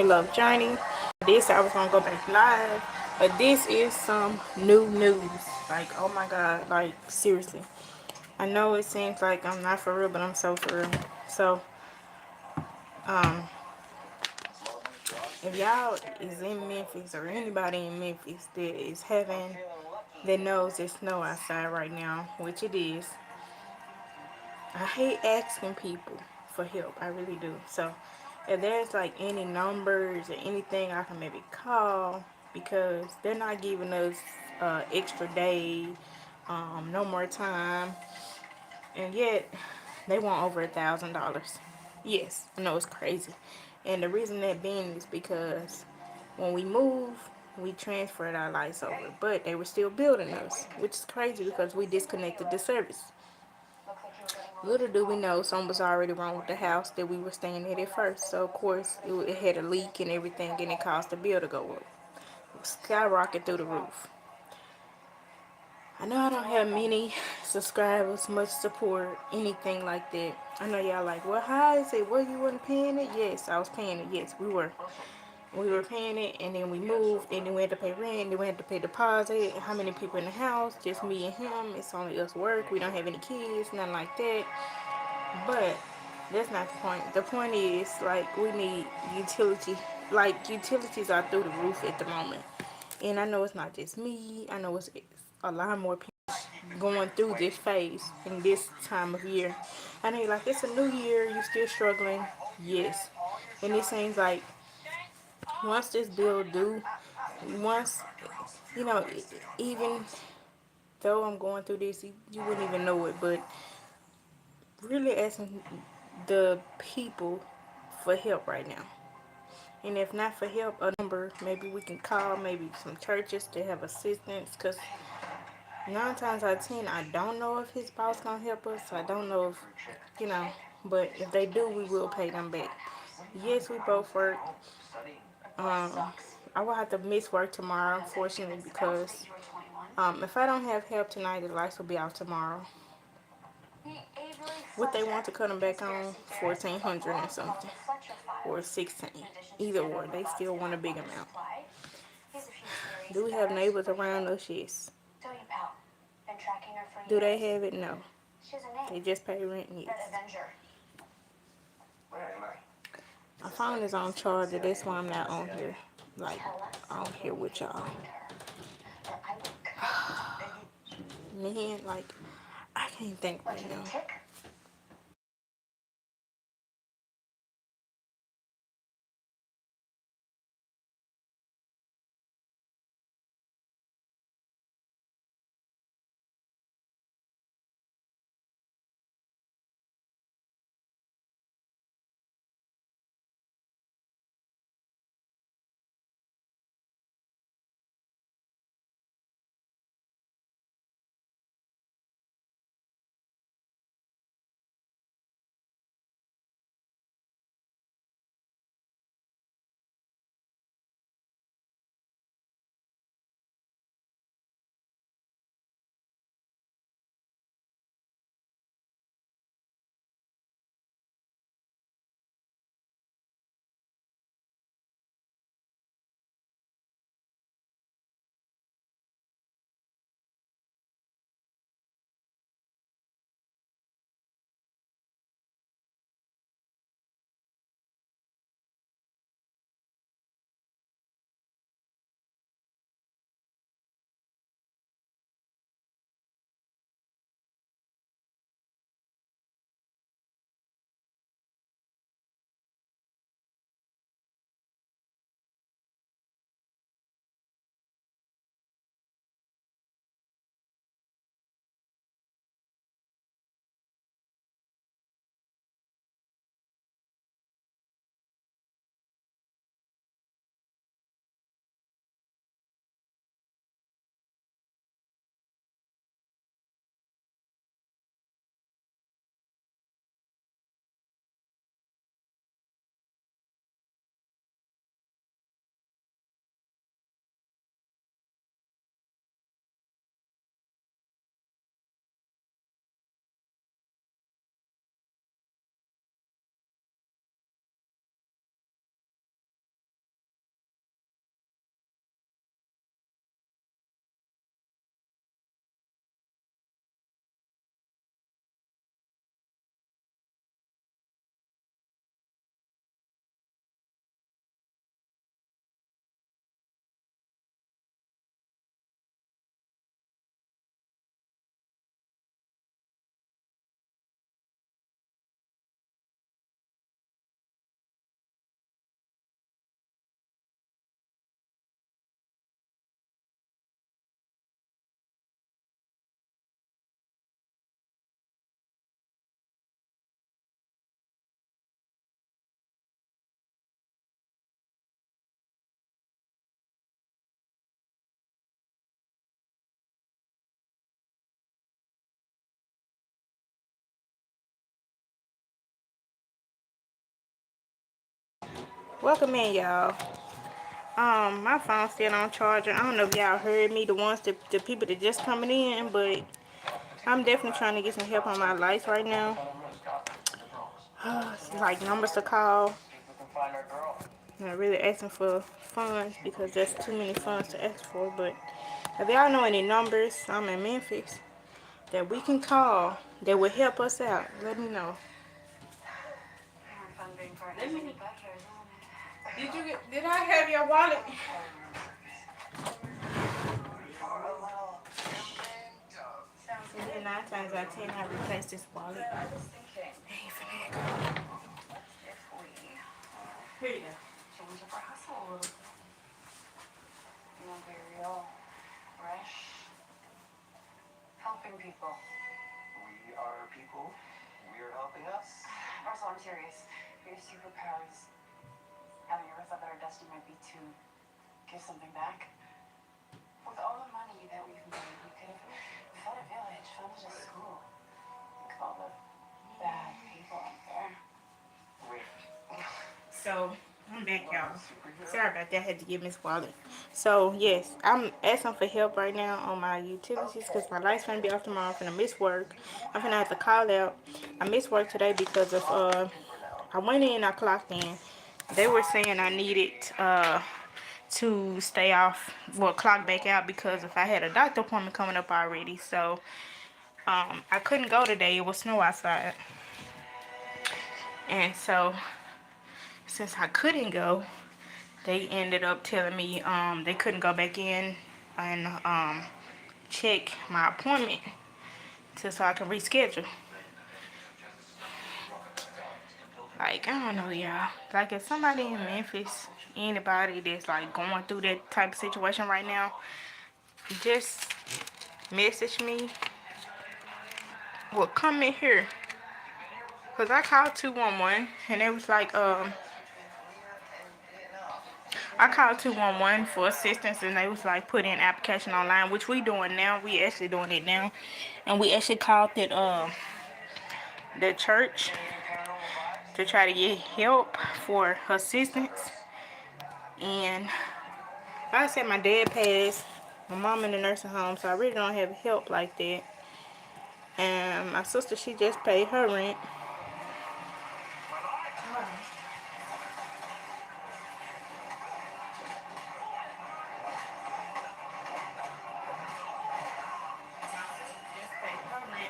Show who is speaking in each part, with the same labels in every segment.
Speaker 1: Love Journey. This I was gonna go back live, but this is some new news. Like, oh my god, like seriously. I know it seems like I'm not for real, but I'm so for real. So, um, if y'all is in Memphis or anybody in Memphis that is having that knows it's snow outside right now, which it is, I hate asking people for help. I really do. So if there's like any numbers or anything I can maybe call, because they're not giving us extra day, no more time, and yet they want over $1,000. Yes, I know it's crazy, and the reason that being is because when we move, we transferred our lights over, but they were still building us, which is crazy because we disconnected the service. Little do we know, something was already wrong with the house that we were staying at first. So, of course, it had a leak and everything, and it caused the bill to go up. Skyrocket through the roof. I know I don't have many subscribers, much support, anything like that. I know y'all like, well, how is it? Well, you weren't paying it? Yes, I was paying it. Yes, we were. We were paying it, and then we moved, and then we had to pay rent, and then we had to pay deposit. How many people in the house? Just me and him. It's only us work. We don't have any kids, nothing like that. But that's not the point. The point is, like, we need utility. Like, utilities are through the roof at the moment. And I know it's not just me. I know it's a lot more people going through this phase in this time of year. I know, like, it's a new year. You still struggling. Yes. And it seems like once this bill due, once, you know, even though I'm going through this, you wouldn't even know it. But really asking the people for help right now. And if not for help, a number maybe we can call, maybe some churches to have assistance. Because 9 times out of 10, I don't know if his boss gonna help us. I don't know if, you know, but if they do, we will pay them back. Yes, we both work. I will have to miss work tomorrow, unfortunately, because if I don't have help tonight, the lights will be out tomorrow. What they want to cut them back on, 1,400 and something, or 16. Either or, they still want a big amount. Do we have neighbors around us? Yes. Do they have it? No. They just pay rent? Yes. My phone is on charger. That's why I'm not on here. Like, on here with y'all. Man, like, I can't think right now. Welcome in, y'all. My phone's still on charger. I don't know if y'all heard me, the people that just coming in, but I'm definitely trying to get some help on my lights right now. Like numbers to call. I'm not really asking for funds because there's too many funds to ask for. But if y'all know any numbers, I'm in Memphis, that we can call that will help us out, let me know. Did I have your wallet? And then 9 times out of 10, I replace this wallet. Hey, finna go. Here you go. Change up our hustle a little. You know, be real, fresh, helping people. We are people. We are helping us. Also, I'm curious. Your superpowers. Have you ever thought that our destiny might be to give something back? With all the money that we've made, we could have fed a village, funded a school. Think of all the bad people out there. So, I'm back, y'all. Sorry about that. I had to get Miss Wallet. So, yes, I'm asking for help right now on my utilities because my light's going to be off tomorrow. I'm going to miss work. I'm going to have to call out. I missed work today because of, I went in, I clocked in. They were saying I needed, to stay off, well, clock back out because if I had a doctor appointment coming up already. So, I couldn't go today. It was snow outside. And so, since I couldn't go, they ended up telling me they couldn't go back in and check my appointment so I can reschedule. Like, I don't know, y'all. Like, if somebody in Memphis, anybody that's like going through that type of situation right now, just message me. Well, come in here. Because I called 211 and it was like, I called 211 for assistance and they was like put in application online, which we doing now. We actually doing it now. And we actually called it the church to try to get help for assistance. And like I said, my dad passed, my mom in the nursing home, so I really don't have help like that. And my sister, she just paid her rent.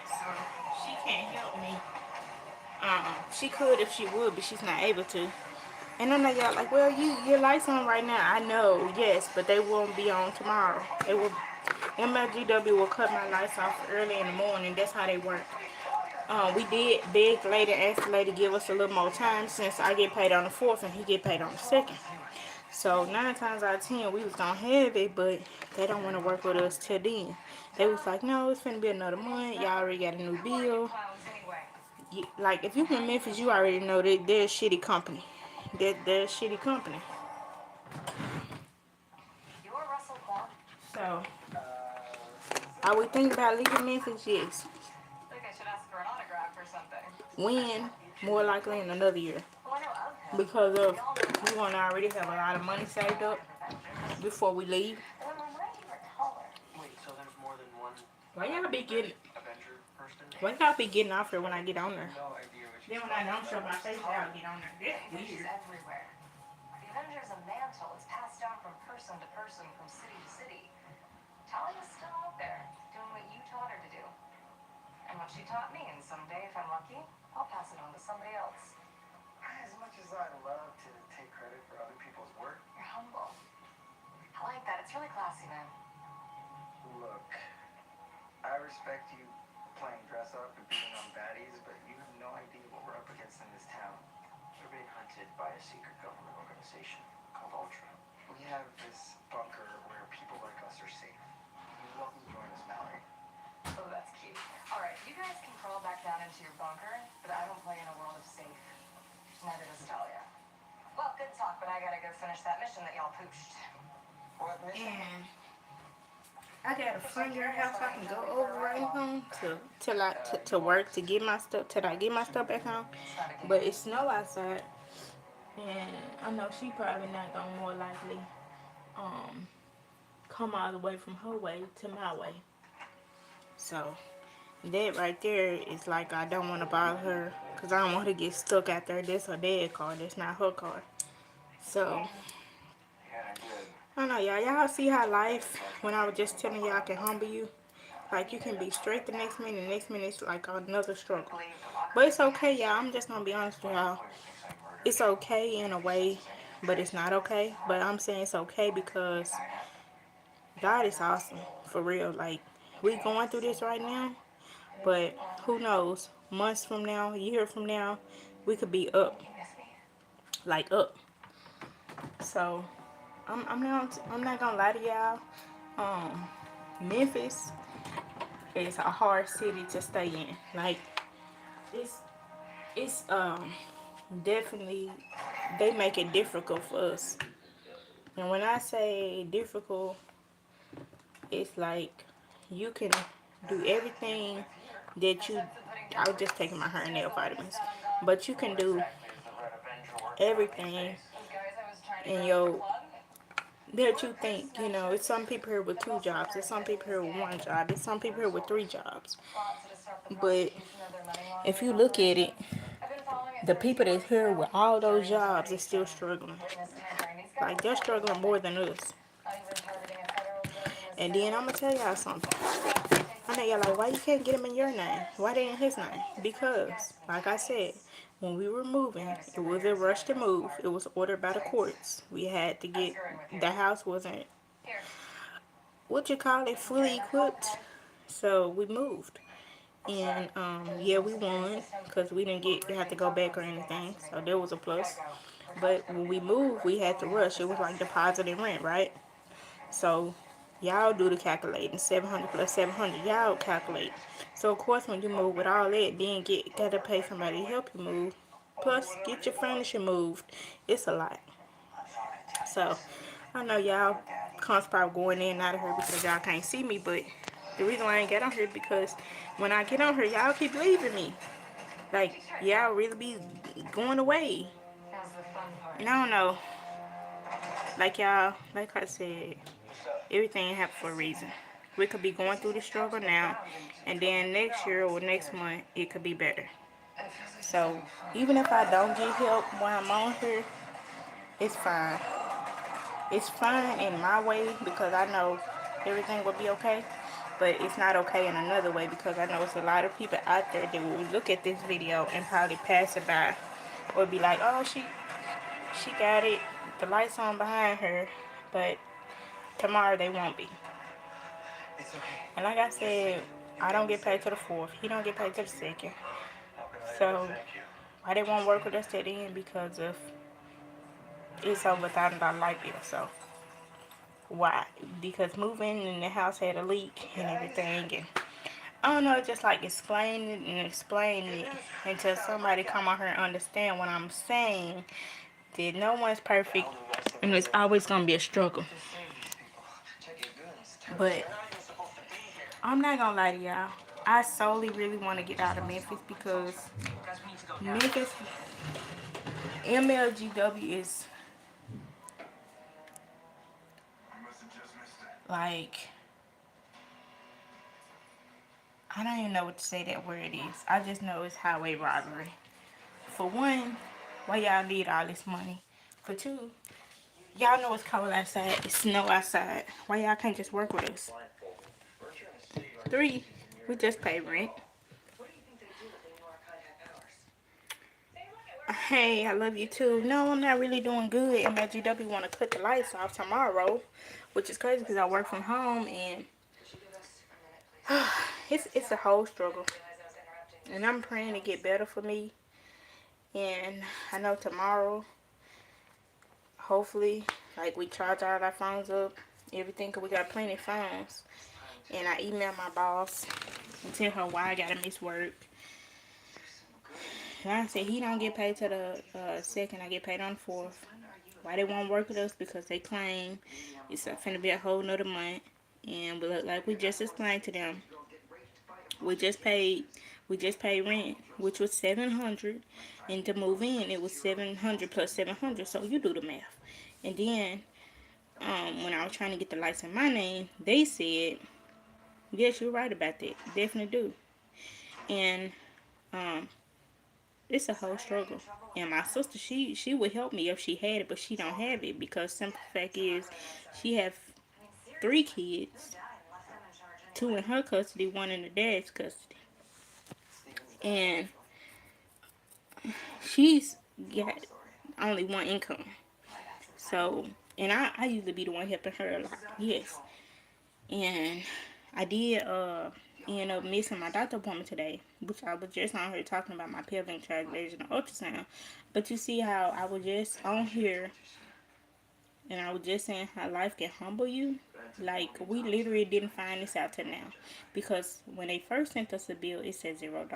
Speaker 1: So she can't help me. She could if she would, but she's not able to. And I know y'all like, well, your lights on right now. I know, yes, but they won't be on tomorrow. They will. MLGW will cut my lights off early in the morning. That's how they work. We did beg the lady, ask the lady to give us a little more time since I get paid on the 4th and he get paid on the 2nd. So 9 times out of 10 we was gonna have it, but they don't want to work with us till then. They was like, no, it's gonna be another month. Y'all already got a new bill. Like, if you in Memphis, you already know that they're a shitty company. They're a shitty company. So, I would think about leaving Memphis, yes. Think I should ask for an autograph or something. When? More likely in another year. Because of, we want to already have a lot of money saved up before we leave. Wait, so there's more than one? Why y'all be getting, why y'all be getting off here when I get on there? Then when I don't show my face, y'all get on there. That's weird. Everywhere. The Avengers of Mantle is passed down from person to person, from city to city. Talia's still out there, doing what you taught her to do. And what she taught me, and someday, if I'm lucky, I'll pass it on to somebody else. As much as I love to take credit for other people's work, you're humble. I like that. It's really classy, man. Look, I respect you playing dress up and beating on baddies, but you have no idea what we're up against in this town. We're being hunted by a secret government organization called Ultra. We have this bunker where people like us are safe. You're welcome to join us, Mallory. Oh, that's cute. Alright, you guys can crawl back down into your bunker, but I don't play in a world of safe. Neither does Talia. Well, good talk, but I gotta go finish that mission that y'all pooched. What mission? And I got a friend girl house I can go over right home to work to get my stuff till I get my stuff back home. But it's snow outside. And I know she probably not gonna more likely um come all the way from her way to my way. So that right there is like I don't want to bother her because I don't want her to get stuck out there. That's her dad's car. That's not her car. So I don't know, y'all. Y'all see how life, when I was just telling y'all, can humble you. Like you can be straight the next minute it's like another struggle. But it's okay, y'all. I'm just gonna be honest with y'all. It's okay in a way, but it's not okay. But I'm saying it's okay because God is awesome for real. Like we going through this right now, but who knows? Months from now, a year from now, we could be up, like up. So I'm not gonna lie to y'all. Um, Memphis is a hard city to stay in. Like it's it's definitely they make it difficult for us. And when I say difficult, it's like you can do everything that you. I was just taking my hair and nail vitamins, but you can do everything in your that you think. It's some people here with 2 jobs. There's some people here with 1 job. There's some people here with 3 jobs. But if you look at it, the people that's here with all those jobs is still struggling. Like they're struggling more than us. And then I'm gonna tell y'all something. I know y'all like, why you can't get him in your name? Why they in his name? Because, like I said, when we were moving, it was a rush to move. It was ordered by the courts. We had to get the house wasn't what you call it fully equipped, so we moved. And yeah, we won because we didn't have to go back or anything, so there was a plus. But when we moved, we had to rush. It was like deposit and rent, right? So y'all do the calculating. 700 plus 700. Y'all calculate. So of course, when you move with all that, then gotta pay somebody to help you move. Plus, get your furniture moved. It's a lot. So I know y'all probably going in and out of here because y'all can't see me, but the reason why I ain't get on here because when I get on here, y'all keep leaving me. Like y'all really be going away. And I don't know. Like y'all, like I said, everything happens for a reason. We could be going through the struggle now, and then next year or next month, it could be better. So, even if I don't get help while I'm on here, it's fine. It's fine in my way because I know everything will be okay, but it's not okay in another way because I know it's a lot of people out there that will look at this video and probably pass it by or be like, oh, she got it, the lights on behind her, but tomorrow they won't be. And like I said, I don't get paid to the 4th. He don't get paid to the 2nd. So why they won't work with us at the end because of it's over $1,000 light bill. So why? Because moving and the house had a leak and everything, and I don't know, just like explaining and explaining it until somebody come out here and understand what I'm saying. That no one's perfect and it's always gonna be a struggle. But I'm not gonna lie to y'all. I solely really want to get out of Memphis because Memphis MLGW is like I don't even know what to say that word is. I just know it's highway robbery. For one, why y'all need all this money? For two, y'all know it's cold outside. It's snow outside. Why y'all can't just work with us? Three, we just pay rent. Hey, I love you too. No, I'm not really doing good. MLGW want to cut the lights off tomorrow, which is crazy because I work from home and it's a whole struggle. And I'm praying to get better for me. And I know tomorrow, hopefully, like we charge all our phones up, everything, because we got plenty of phones. And I email my boss and tell her why I gotta miss work. And I said he don't get paid till the 2nd. I get paid on the 4th. Why they won't work with us? Because they claim it's finna be a whole nother month. And we look like we just explained to them. We just paid We just paid rent, which was 700, and to move in, it was 700 plus 700. So you do the math. And then, when I was trying to get the lights in my name, they said, "Yes, you're right about that. Definitely do." And um, it's a whole struggle. And my sister, she would help me if she had it, but she don't have it because simple fact is, she have 3 kids, 2 in her custody, 1 in the dad's custody, and she's got only 1 income. So, and I usually be the one helping her a lot. Yes, and I did end up missing my doctor appointment today, which I was just on here talking about my pelvic tract vaginal ultrasound. But you see how I was just on here and I was just saying how life can humble you. Like, we literally didn't find this out till now, because when they first sent us the bill, it said $0.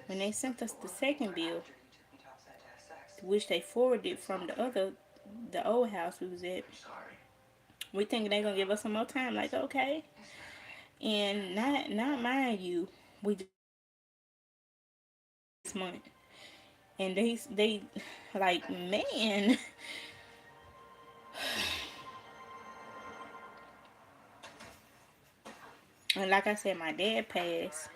Speaker 1: When they sent us the second bill, which they forwarded from the old house we was at, we thinking they gonna give us some more time. Like, okay, and not mind you, we just this month, and they like, man. And like I said, my dad passed.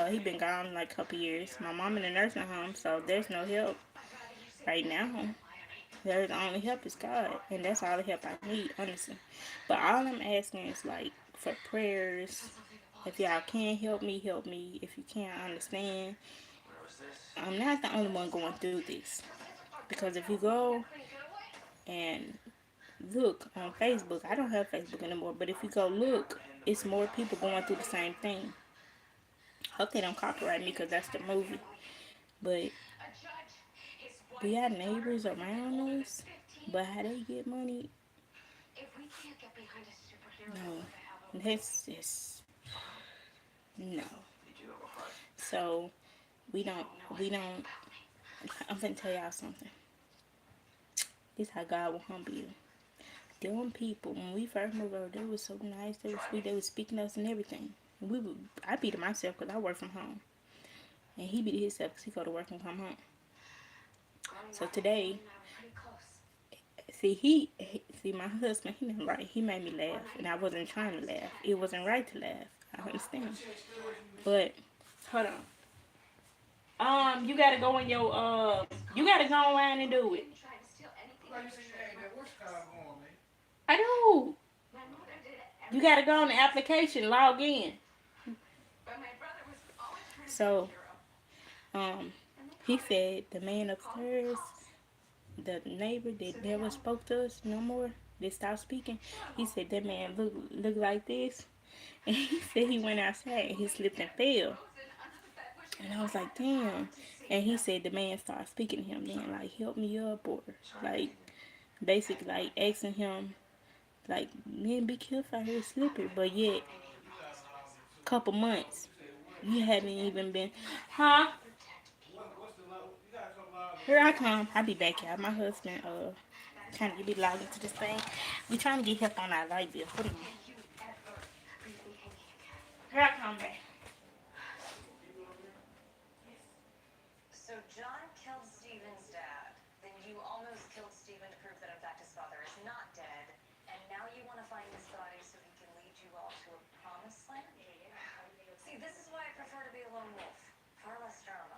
Speaker 1: He been gone like a couple years. My mom in a nursing home, so there's no help right now. There's the only help is God, and that's all the help I need, honestly. But all I'm asking is like for prayers. If y'all can help me, help me. If you can't, I understand. I'm not the only one going through this, because if you go and look on Facebook, I don't have Facebook anymore, but if you go look, it's more people going through the same thing. Hope they don't copyright me because that's the movie. But we got neighbors around us, but how they get money, no. That's just, no. So we don't, we don't, I'm gonna tell y'all something. This how God will humble you. Them people, when we first moved over, they was so nice, they was sweet, they was speaking to us and everything. I beat it myself because I work from home. And he beat it himself because he go to work and come home. So today, see, my husband, he didn't right. He made me laugh, and I wasn't trying to laugh. It wasn't right to laugh. I understand, but hold on. You gotta go in your you gotta go around and do it. I do. You gotta go on the application, log in. So, um, he said the man upstairs, the neighbor that never spoke to us no more, that stopped speaking. He said that man look like this, and he said he went outside and he slipped and fell. And I was like, damn. And he said the man started speaking to him then, like, help me up, or like, basically like asking him, like, man, be careful out here slippery. But yet, couple months, you haven't even been, huh? Here I come. I'll be back, y'all. My husband, trying to get me logged into this thing. We trying to get help on our light bill. Hold on. Here I come back. So John killed Stephen's dad. Then you almost killed Stephen to prove that in fact his father is not dead. And now you want to find his body so he can lead you all to a promised land? See, this is why I prefer to be a lone wolf. Far less drama.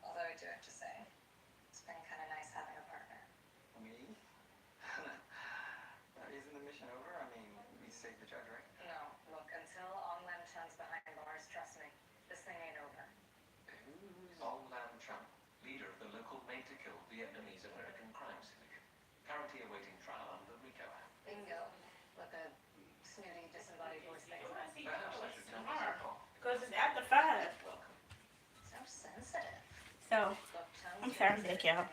Speaker 1: Although I do have to say, it's been kind of nice having a partner. Me? Isn't the mission over? I mean, we saved the judge, right? No, look, until Ong Lam Chun's behind bars, trust me, this thing ain't over. Who's Ong Lam Chun, leader of the local made-to-kill Vietnamese American crime syndicate, currently awaiting trial under the RICO Act? Bingo. What the snooty, disembodied voice thing was. Perhaps I should tell myself. Because it's after 5. Welcome. So sensitive. So, I'm sorry, thank y'all.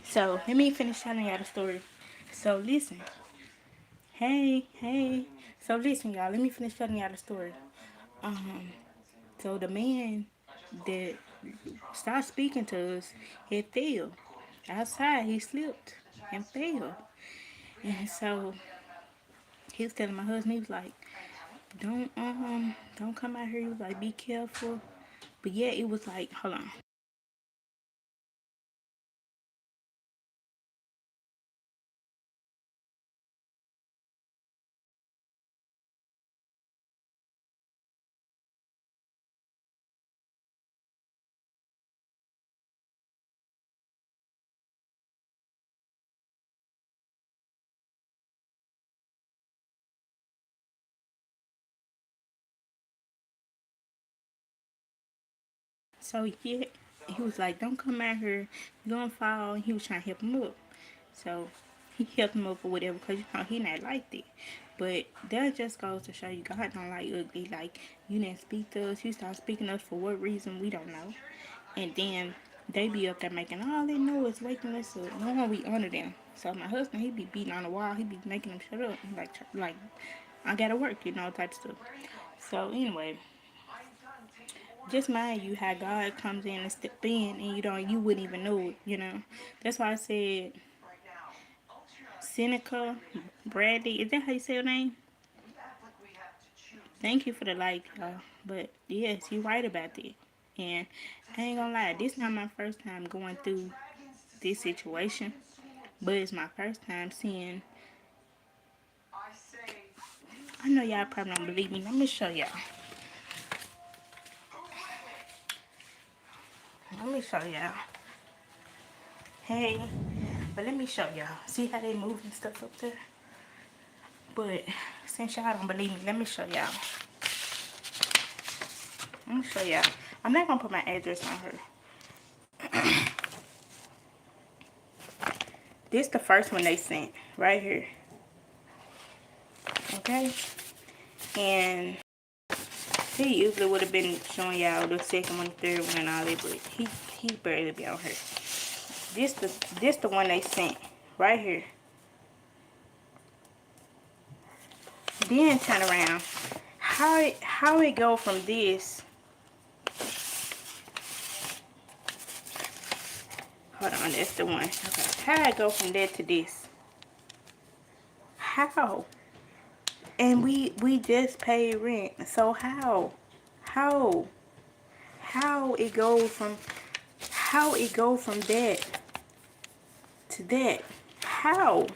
Speaker 1: So, let me finish telling y'all the story. So, listen. Hey. So, listen, y'all. Let me finish telling y'all the story. So the man that started speaking to us had fell. Outside, he slipped and fell. And so, he was telling my husband, he was like, don't come out here. He was like, be careful. But yeah, it was like, hold on. So yeah, he was like, don't come out here. You're gonna fall. And he was trying to help him up. So he helped him up or whatever, because you know he not like that. But that just goes to show you God don't like ugly. Like, you didn't speak to us. You start speaking to us for what reason, we don't know. And then they be up there making all they know is waking us up. No, we honor them. So my husband, he be beating on the wall. He be making them shut up. Like I gotta work, type of stuff. So anyway, just mind you how God comes in and step in, and you wouldn't even know it. That's why I said Seneca Bradley. Is that how you say your name? Thank you for the like, y'all. But yes, you right about that. And I ain't gonna lie, this not my first time going through this situation, but it's my first time seeing. I know y'all probably don't believe me. Let me show y'all. Let me show y'all. Hey, but let me show y'all. See how they moving stuff up there? But since y'all don't believe me, let me show y'all. Let me show y'all. I'm not gonna put my address on her. This the first one they sent right here. Okay, and he usually would have been showing y'all the second one, the third one, and all that, but he barely be on her. This the one they sent right here. Then turn around. How it go from this? Hold on, that's the one. Okay, how it go from there to this? How? And we just paid rent. So how it go from that to that? How?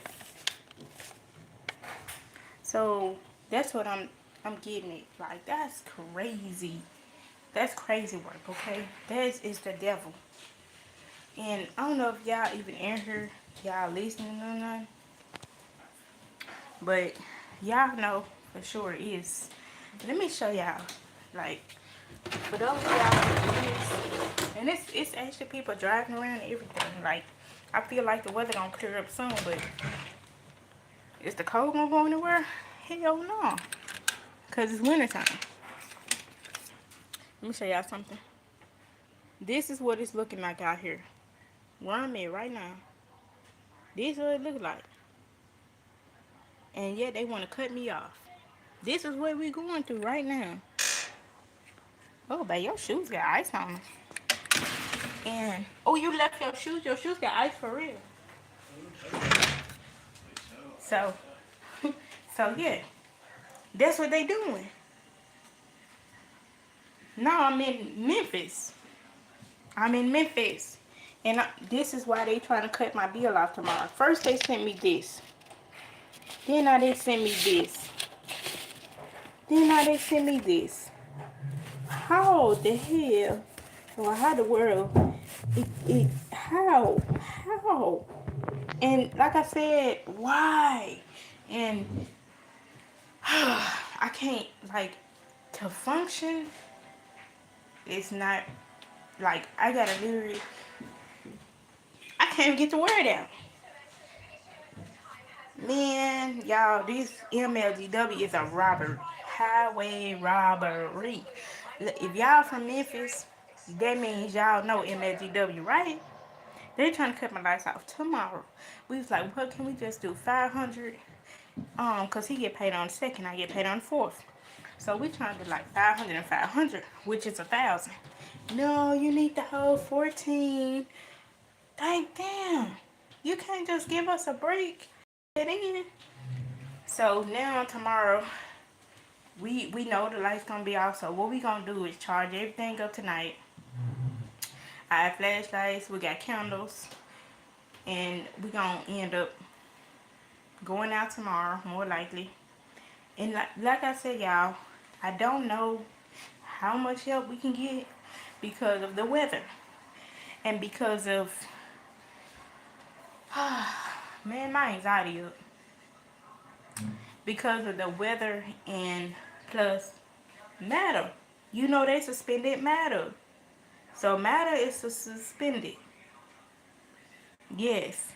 Speaker 1: So that's what I'm getting it. Like, that's crazy. That's crazy work, okay? That is the devil. And I don't know if y'all even in here, y'all listening or not, but y'all know for sure it is. Let me show y'all. Like, for those of y'all, and it's actually people driving around and everything. Like, I feel like the weather gonna clear up soon, but is the cold gonna go anywhere? Hell no, cause it's wintertime. Let me show y'all something. This is what it's looking like out here, where I'm at right now. This is what it looks like, and yet they want to cut me off. This is what we going through right now. Oh, babe, your shoes got ice on them. And oh, you left your shoes. Your shoes got ice for real. So, so yeah, that's what they doing. Now I'm in Memphis. I'm in Memphis. And this is why they trying to cut my bill off tomorrow. First they sent me this. Then now they sent me this. Then now they sent me this. How the hell? Or how the world? How? How? And like I said, why? And I can't, like, to function, it's not, like, I gotta literally, I can't get the word out. Man, y'all, this MLGW is a robbery. Highway robbery. If y'all from Memphis, that means y'all know MLGW, right? They're trying to cut my lights off tomorrow. We was like, what can we just do? 500? Cause he get paid on the second, I get paid on the fourth. So we trying to do like 500 and 500, which is 1,000. No, you need the whole 14. Like, damn. You can't just give us a break. Get in. So now tomorrow, we know the lights gonna be off, so what we gonna do is charge everything up tonight. I have flashlights, we got candles, and we gonna end up going out tomorrow, more likely. And like I said, y'all, I don't know how much help we can get because of the weather and because of man, my anxiety up because of the weather and plus matter. You know they suspended matter, so matter is suspended. Yes,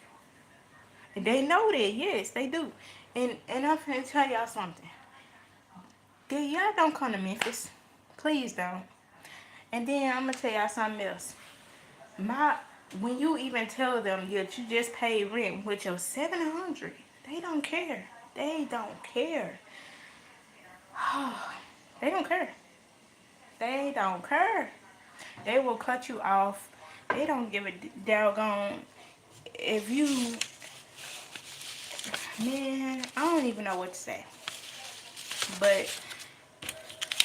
Speaker 1: they know that. Yes, they do. And I'm gonna tell y'all something. Y'all don't come to Memphis, please don't. And then I'm gonna tell y'all something else. My when you even tell them that you just paid rent with your 700, they don't care. They don't care. They don't care. They don't care. They will cut you off. They don't give a doggone if you man. I don't even know what to say. But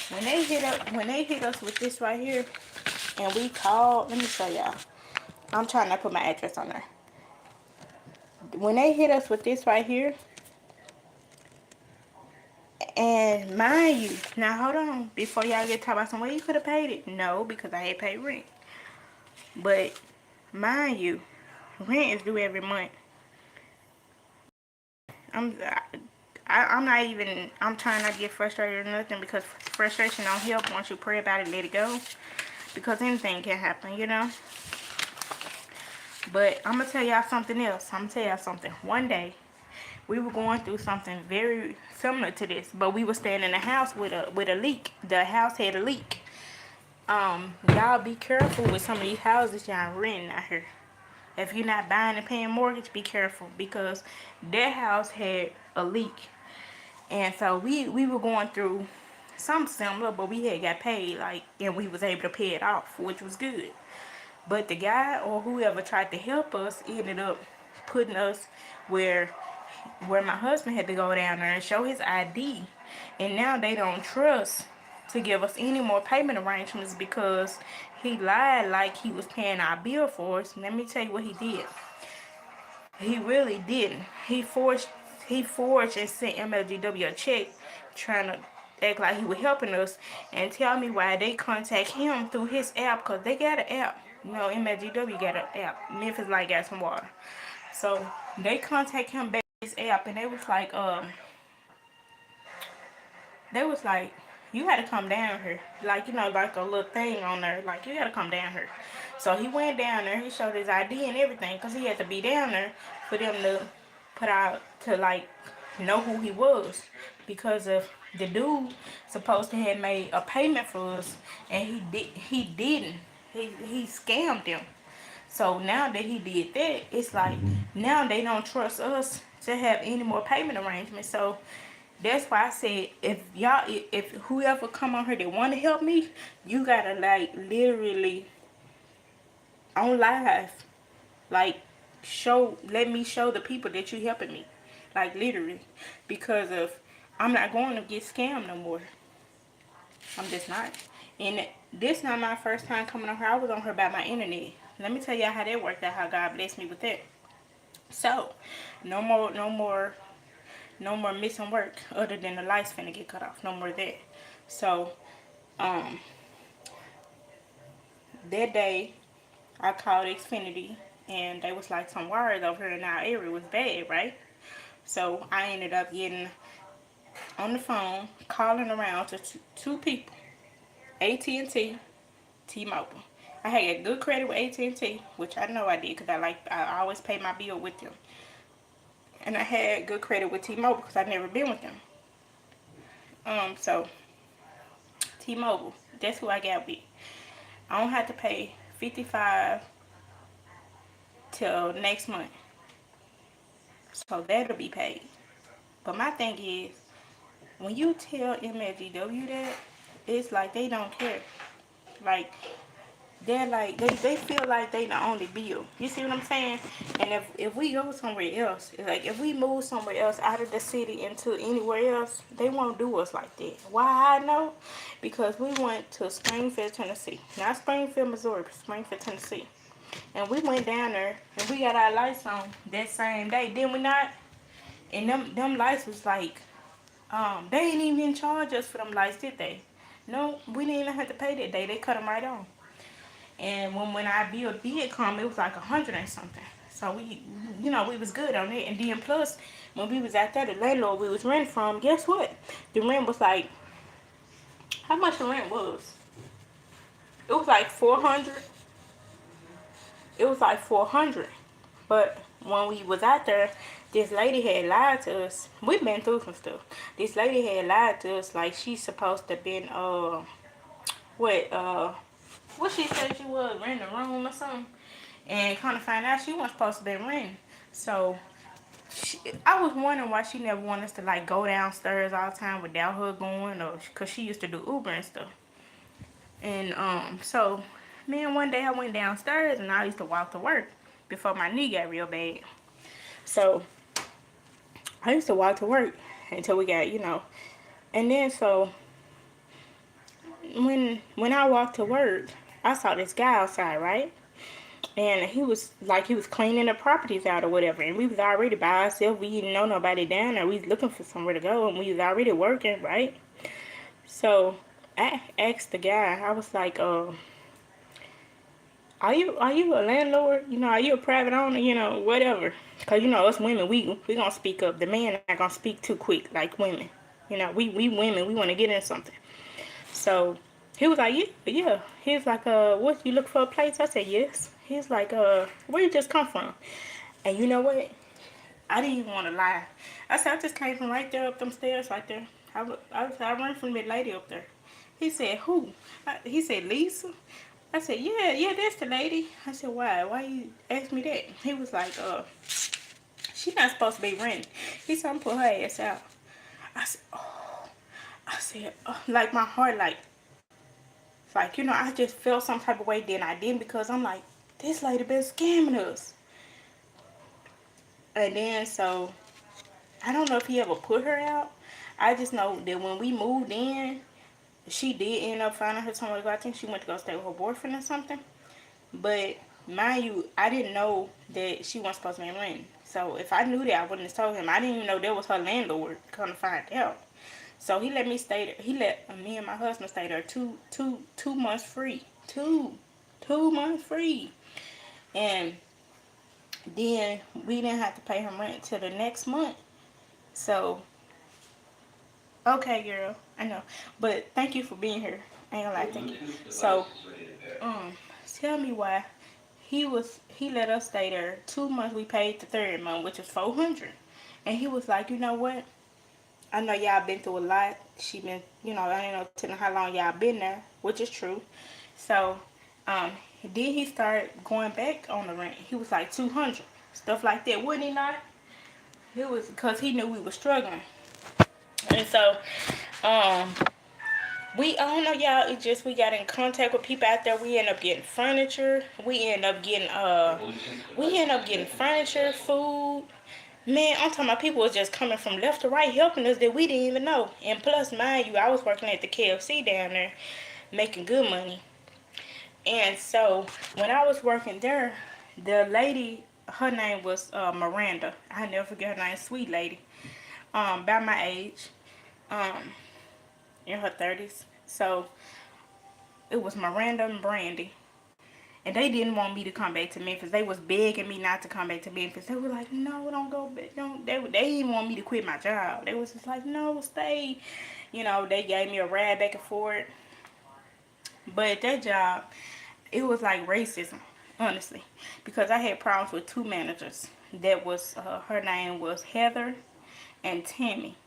Speaker 1: when they hit us with this right here, and we called. Let me show y'all. I'm trying to put my address on there. When they hit us with this right here, and mind you, now hold on, before y'all get talking about some way you could have paid it. No, because I had paid rent. But mind you, rent is due every month. I'm not even, I'm trying not to get frustrated or nothing because frustration don't help. Once you pray about it, let it go. Because anything can happen, you know. But I'm going to tell y'all something else. I'm going to tell y'all something. One day, we were going through something very similar to this, but we were staying in a house with a leak. The house had a leak. Y'all be careful with some of these houses y'all renting out here. If you're not buying and paying mortgage, be careful because that house had a leak. And so we were going through something similar, but we had got paid, like, and we was able to pay it off, which was good. But the guy or whoever tried to help us ended up putting us where my husband had to go down there and show his ID. And now they don't trust to give us any more payment arrangements because he lied like he was paying our bill for us. Let me tell you what he did. He really didn't. He forged and sent MLGW a check trying to act like he was helping us and tell me why they contact him through his app because they got an app. You know, MLGW got an app. Memphis Light got some water. So they contact him back his app and they was like, you gotta come down here. Like, you know, like a little thing on there. Like, you gotta come down here. So he went down there. He showed his ID and everything because he had to be down there for them to put out to, like, know who he was. Because of the dude supposed to have made a payment for us and he didn't. He scammed them. So now that he did that, it's like now they don't trust us to have any more payment arrangements. So that's why I said if whoever come on here that want to help me, you gotta like literally on live, like let me show the people that you helping me, like literally, because of I'm not going to get scammed no more. I'm just not. And this not my first time coming on here. I was on here about my internet. Let me tell y'all how that worked out, how God blessed me with that. So, no more missing work other than the lights finna get cut off. No more of that. So, that day, I called Xfinity and they was like some wires over here in our area was bad, right? So, I ended up getting on the phone, calling around to two people, AT&T, T-Mobile. I had good credit with AT&T, which I know I did because I always pay my bill with them. And I had good credit with T-Mobile because I've never been with them. So T-Mobile, that's who I got with. I don't have to pay $55 till next month, so that'll be paid. But my thing is, when you tell MLGW that, it's like they don't care. Like they're like they feel like they the only bill. You see what I'm saying? And if we go somewhere else, like if we move somewhere else out of the city into anywhere else, they won't do us like that. Why I know? Because we went to Springfield, Tennessee. Not Springfield, Missouri, but Springfield, Tennessee. And we went down there and we got our lights on that same day, didn't we not? And them lights was like, they ain't even charge us for them lights, did they? No, we didn't even have to pay that day. They cut them right on. And when our bill did come, it was like 100 and something. So we, we was good on it. And then plus, when we was out there, the landlord we was renting from, guess what? The rent was like, how much the rent was? It was like 400. It was like 400. But when we was out there, this lady had lied to us. We been through some stuff. This lady had lied to us like she's supposed to been what what she said she was, renting a room or something. And kind of find out she wasn't supposed to be renting. So I was wondering why she never wanted us to like go downstairs all the time without her going, or because she used to do Uber and stuff. And so man, one day I went downstairs and I used to walk to work before my knee got real bad. So I used to walk to work until we got, and then so when I walked to work, I saw this guy outside, right? And he was cleaning the properties out or whatever. And we was already by ourselves. We didn't know nobody down there. We was looking for somewhere to go, and we was already working, right? So I asked the guy. I was like, are you a landlord? Are you a private owner? Whatever. Cause us women, we gonna speak up. The man not gonna speak too quick like women. We women, we want to get in something. So he was like, yeah. He was like, what, you look for a place? I said, yes. He's like, where you just come from? And you know what? I didn't even want to lie. I said, I just came from right there up them stairs right there. I ran from that lady up there. He said, who? He said, Lisa. I said, yeah, that's the lady. I said, why? Why you ask me that? He was like, she not supposed to be renting. He said, I'm put her ass out. I said, oh. I said, oh, like my heart, like, I just felt some type of way. Then I didn't, because I'm like, this lady been scamming us. And then so I don't know if he ever put her out. I just know that when we moved in, she did end up finding her somewhere to go. I think she went to go stay with her boyfriend or something. But mind you, I didn't know that she wasn't supposed to be renting. So if I knew that, I wouldn't have told him. I didn't even know that was her landlord. Come to find out. So he let me stay there. He let me and my husband stay there two months free. Two months free. And then we didn't have to pay him rent till the next month. So, okay, girl, I know. But thank you for being here. I ain't gonna lie, thank you. So, tell me why he let us stay there 2 months. We paid the third month, which is 400. And he was like, you know what? I know y'all been through a lot. She been, I ain't know telling how long y'all been there, which is true. So, then he started going back on the rent. He was like 200, stuff like that, wouldn't he not? It was because he knew we were struggling. And so, I don't know, y'all. It's just we got in contact with people out there. We end up getting furniture. We end up getting furniture, food. Man, I'm talking about people was just coming from left to right helping us that we didn't even know. And plus, mind you, I was working at the KFC down there, making good money. And so when I was working there, the lady, her name was Miranda. I never forget her name, sweet lady, about my age, in her 30s. So it was Miranda and Brandy. And they didn't want me to come back to Memphis. They was begging me not to come back to Memphis. They were like, no, don't go back. Don't. They didn't want me to quit my job. They was just like, no, stay. They gave me a ride back and forth. But at that job, it was like racism, honestly. Because I had problems with two managers. That was, her name was Heather and Tammy.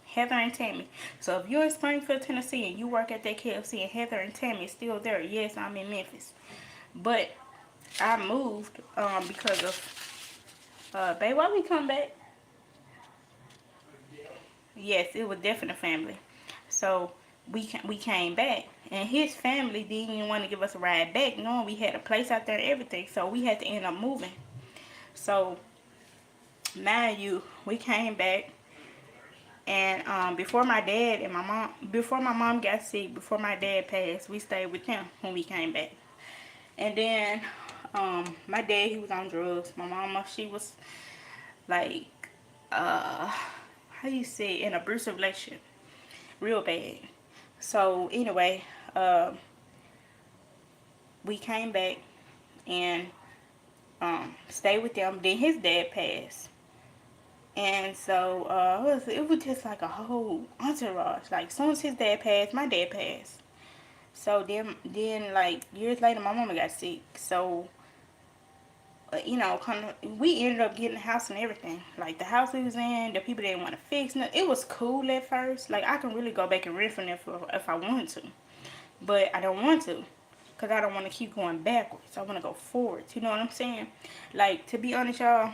Speaker 1: Heather and Tammy. So if you're in Springfield, Tennessee, and you work at that KFC and Heather and Tammy is still there, yes, I'm in Memphis. But I moved because of, babe, why we come back? Yes, it was definitely family. So we came back, and his family didn't even want to give us a ride back, knowing we had a place out there and everything. So we had to end up moving. So mind you, we came back, and before my dad and my mom, before my mom got sick, before my dad passed, we stayed with them when we came back. And then my dad, he was on drugs. My mama, she was like, how you say, in an abusive relationship, real bad. So anyway, we came back and stayed with them. Then his dad passed. And so it was just like a whole entourage. Like, as soon as his dad passed, my dad passed. So then like years later, my mama got sick. So you know, we ended up getting a house and everything. Like, the house we was in, the people didn't want to fix it. It was cool at first. Like, I can really go back and rent from them if I wanted to, but I don't want to, because I don't want to keep going backwards. I want to go forwards. You know what I'm saying? Like, to be honest, y'all,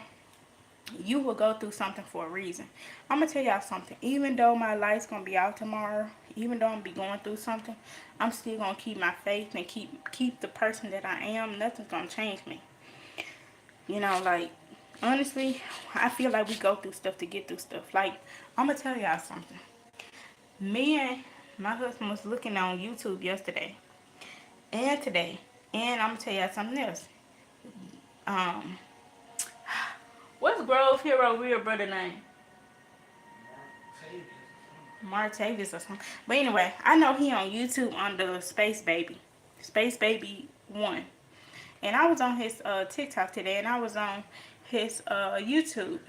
Speaker 1: you will go through something for a reason. I'm gonna tell y'all something. Even though my light's gonna be out tomorrow, even though I'm gonna be going through something, I'm still gonna keep my faith and keep the person that I am. Nothing's gonna change me. You know, like, honestly, I feel like we go through stuff to get through stuff. Like, I'm gonna tell y'all something. Me and my husband was looking on YouTube yesterday and today, and I'm gonna tell y'all something else. Um, what's Grove Hero real brother name? Martavis or something. But anyway, I know he on YouTube under Space Baby. Space Baby 1. And I was on his TikTok today, and I was on his YouTube.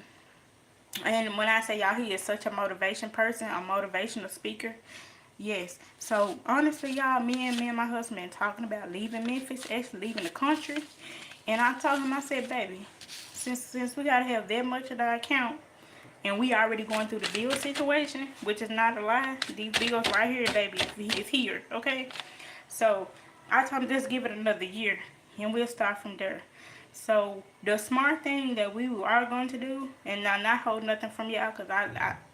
Speaker 1: And when I say y'all, he is such a motivation person, a motivational speaker. Yes. So honestly, y'all, me and my husband been talking about leaving Memphis, actually leaving the country. And I told him, I said, baby, since we gotta have that much of our account, and we already going through the bill situation, which is not a lie. These bills right here, baby, is here, okay? So I told him just give it another year, and we'll start from there. So the smart thing that we are going to do, and I'm not holding nothing from y'all, because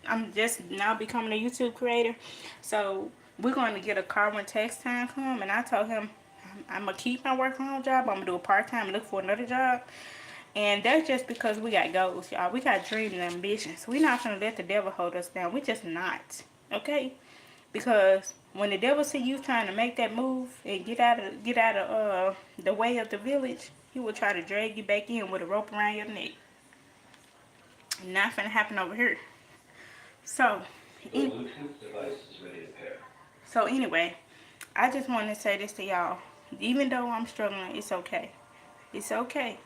Speaker 1: I'm just now becoming a YouTube creator. So we're going to get a car when tax time come, and I told him I'm going to keep my work from home job. I'm going to do a part-time, look for another job. And that's just because we got goals, y'all. We got dreams and ambitions. We're not going to let the devil hold us down. We're just not. Okay? Because when the devil see you trying to make that move and get out of the way of the village, he will try to drag you back in with a rope around your neck. Not finna happen over here. So, so anyway, I just want to say this to y'all. Even though I'm struggling, it's okay. It's okay.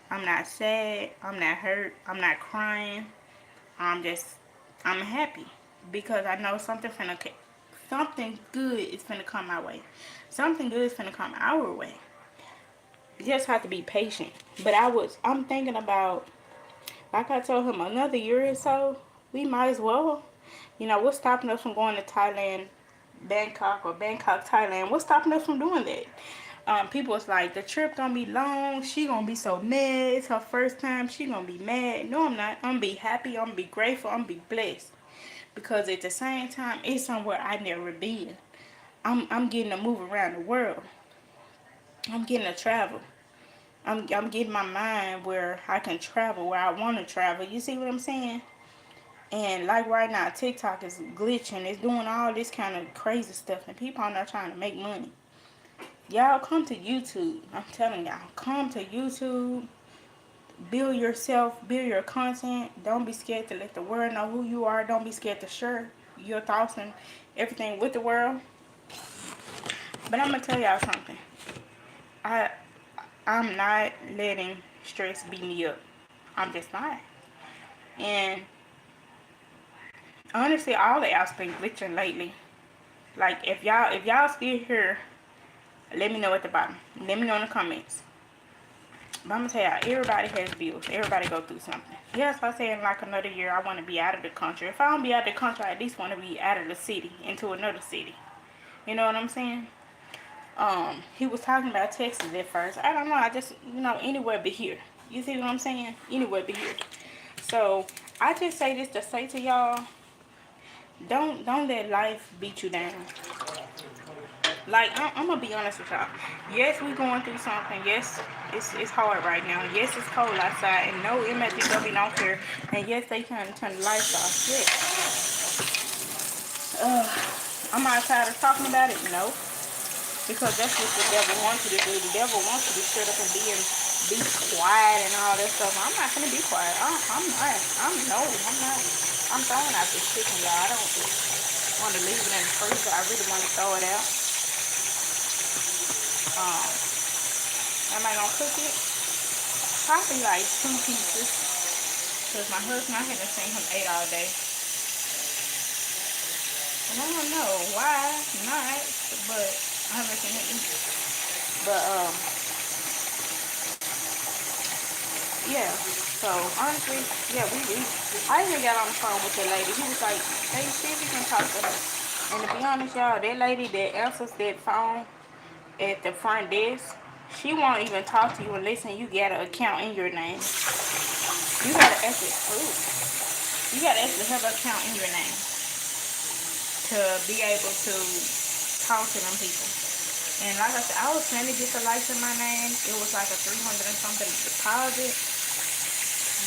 Speaker 1: I'm not sad. I'm not hurt. I'm not crying. I'm happy because I know something good is finna come my way. Something good is finna come our way. You just have to be patient. But I'm thinking about, like I told him, another year or so, we might as well. You know, what's stopping us from going to Thailand, Bangkok, or Bangkok, Thailand? What's stopping us from doing that? People was like, the trip gonna be long. She gonna be so mad. It's her first time. She gonna be mad. No, I'm not. I'm gonna be happy. I'm gonna be grateful. I'm gonna be blessed. Because at the same time, it's somewhere I never been. I'm getting to move around the world. I'm getting to travel. I'm getting my mind where I can travel, where I want to travel. You see what I'm saying? And like right now, TikTok is glitching. It's doing all this kind of crazy stuff, and people are not trying to make money. Y'all come to YouTube. I'm telling y'all, come to YouTube. Build yourself, build your content. Don't be scared to let the world know who you are. Don't be scared to share your thoughts and everything with the world. But I'm gonna tell y'all something. I'm not letting stress beat me up. I'm just not. And honestly, all the apps been glitching lately. Like, if y'all still here, let me know at the bottom. Let me know in the comments. But I'm gonna tell y'all, everybody has bills. Everybody go through something. Yes, I say in like another year, I want to be out of the country. If I don't be out of the country, I at least want to be out of the city into another city. You know what I'm saying? He was talking about Texas at first. I don't know. I just, anywhere but here. You see what I'm saying? Anywhere but here. So I just say this to say to y'all, Don't let life beat you down. Like I'm gonna be honest with y'all. Yes, we going through something. Yes, it's hard right now. Yes, it's cold outside, and no MSW don't care. And yes, they trying to turn the lights off. Yes. Uh, am I tired of talking about it? No, because that's what the devil wants you to do. The devil wants you to shut up and be quiet and all that stuff. I'm not gonna be quiet. I'm not. I'm not. I'm throwing out this chicken, y'all. I don't want to leave it in the freezer. I really want to throw it out. Am I gonna cook it? Probably like 2 pieces. Cause my husband, I haven't seen him eat all day. And I don't know why not, but I haven't seen him eat. But yeah. So honestly, yeah, I even got on the phone with that lady. He was like, "Hey, see if you can talk to her." And to be honest, y'all, that lady that answers that phone at the front desk, she won't even talk to you unless you got an account in your name. You gotta actually, you gotta actually have an account in your name to be able to talk to them people. And like I said, I was trying to get the lights in my name. It was like a 300 and something deposit.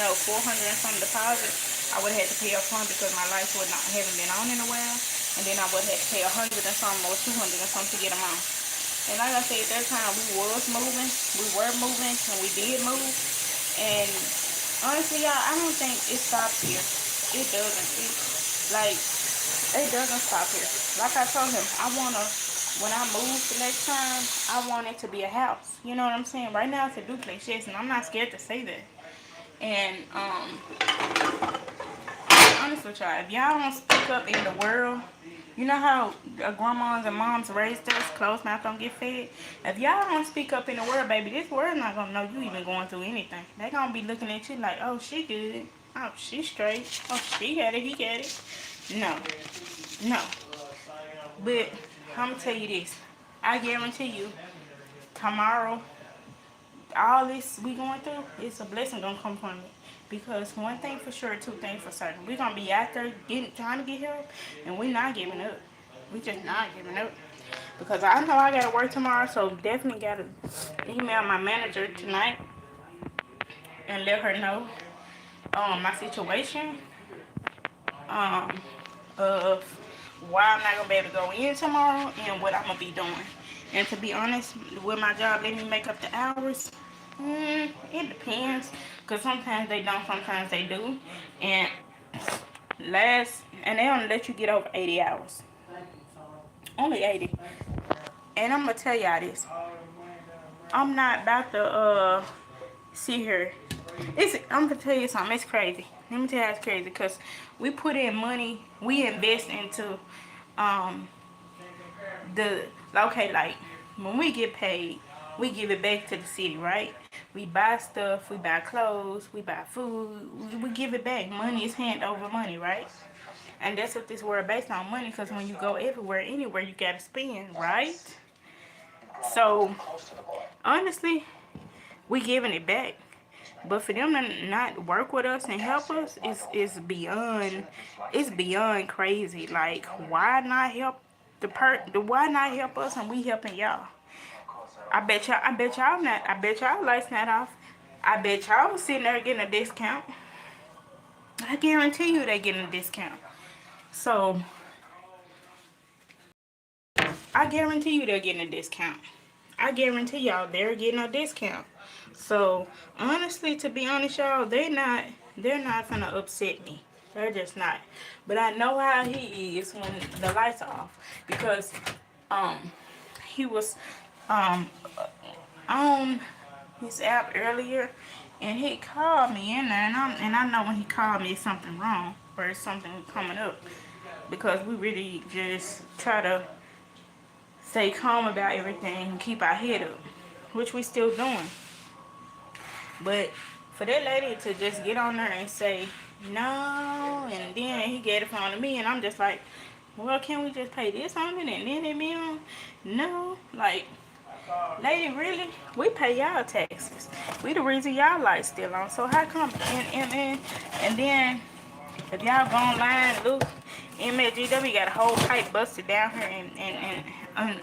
Speaker 1: No, 400 and something deposit. I would have had to pay up front because my lights haven't been on in a while. And then I would have to pay 100 and something or 200 and something to get them on. And like I said, at that time we were moving, and we did move. And honestly, y'all, I don't think it stops here. It doesn't. It doesn't stop here. Like I told him, when I move the next time, I want it to be a house. You know what I'm saying? Right now it's a duplex, yes, and I'm not scared to say that. And honestly, y'all, if y'all don't speak up in the world, you know how grandmas and moms raised us, closed mouth don't get fed. If y'all don't speak up in the world, baby, this world not gonna know you even going through anything. They gonna be looking at you like, oh, she good, oh, she straight, oh, she got it, he got it. No. But I'm gonna tell you this, I guarantee you, tomorrow, all this we going through, it's a blessing gonna come from it. Because one thing for sure, two things for certain. We're gonna be out there trying to get help, and we're not giving up. We just not giving up. Because I know I gotta work tomorrow, so definitely gotta email my manager tonight and let her know my situation. Of why I'm not gonna be able to go in tomorrow and what I'm gonna be doing. And to be honest, will my job let me make up the hours? It depends, cause sometimes they don't, sometimes they do, and they only let you get over 80 hours, only 80. And I'm gonna tell y'all this, I'm not about to sit here. I'm gonna tell you something. It's crazy. Let me tell you how it's crazy, because we put in money, we invest into like when we get paid, we give it back to the city, right? We buy stuff, we buy clothes, we buy food, we give it back. Money is hand over money, right? And that's what this world based on, money, because when you go everywhere, anywhere, you gotta spend, right? So honestly, we giving it back. But for them to not work with us and help us is beyond crazy. Like, why not help why not help us and we helping y'all? I bet y'all lights not off. I bet y'all sitting there getting a discount. I guarantee you they getting a discount. So I guarantee you they're getting a discount. I guarantee y'all they're getting a discount. So honestly, to be honest, y'all, they're not gonna upset me. They're just not. But I know how he is when the lights are off, because um he was on his app earlier, and he called me in there, and I know when he called me, it's something wrong or it's something coming up, because we really just try to stay calm about everything and keep our head up, which we still doing. But for that lady to just get on there and say no, and then he get it phone to me, and I'm just like, well, can we just pay this on it and then it be on? No, like, lady, really? We pay y'all taxes. We the reason y'all lights still on. So how come? And then If y'all go online, look, MSGW got a whole pipe busted down here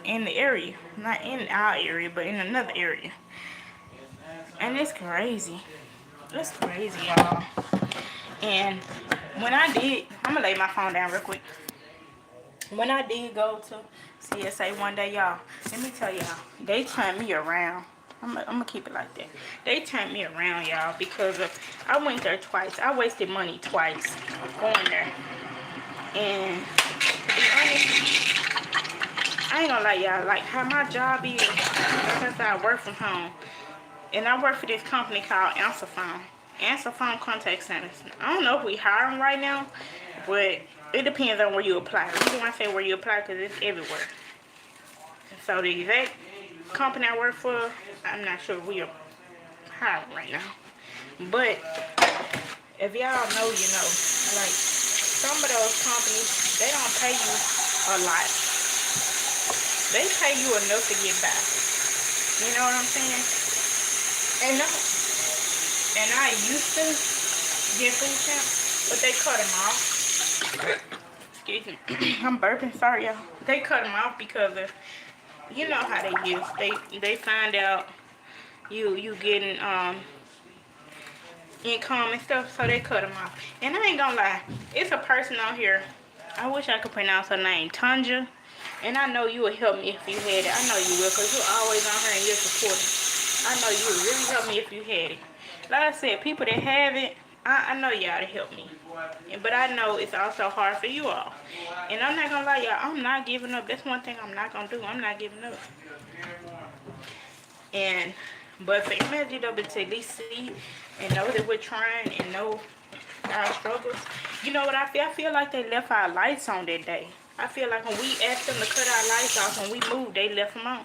Speaker 1: in the area. Not in our area, but in another area. And it's crazy. It's crazy, y'all. And when I did, I'm going to lay my phone down real quick. When I did go to CSA one day, y'all, let me tell y'all, they turned me around. I'm gonna keep it like that. They turned me around, y'all, because I went there twice. I wasted money twice going there. And to be honest, I ain't gonna lie, y'all, like how my job is, because I work from home. And I work for this company called Answer Phone. Answer Phone Contact Centers. I don't know if we hiring right now, but it depends on where you apply. The reason why I say where you apply, because it's everywhere. So the exact company I work for, I'm not sure we are hiring right now. But if y'all know, you know, like some of those companies, they don't pay you a lot. They pay you enough to get by. You know what I'm saying? And I used to get food stamps, but they cut them off. Excuse me. I'm burping. Sorry, y'all. They cut them off because of, you know how they use. They find out you getting income and stuff, so they cut them off. And I ain't gonna lie, it's a person out here. I wish I could pronounce her name, Tanja. And I know you would help me if you had it. I know you will, because you're always on her and you're supporting. I know you would really help me if you had it. Like I said, people that have it, I know y'all to help me. But I know it's also hard for you all. And I'm not going to lie, y'all, I'm not giving up. That's one thing I'm not going to do. I'm not giving up. But for MSGW to at least see and know that we're trying and know our struggles, you know what I feel? I feel like they left our lights on that day. I feel like when we asked them to cut our lights off when we moved, they left them on.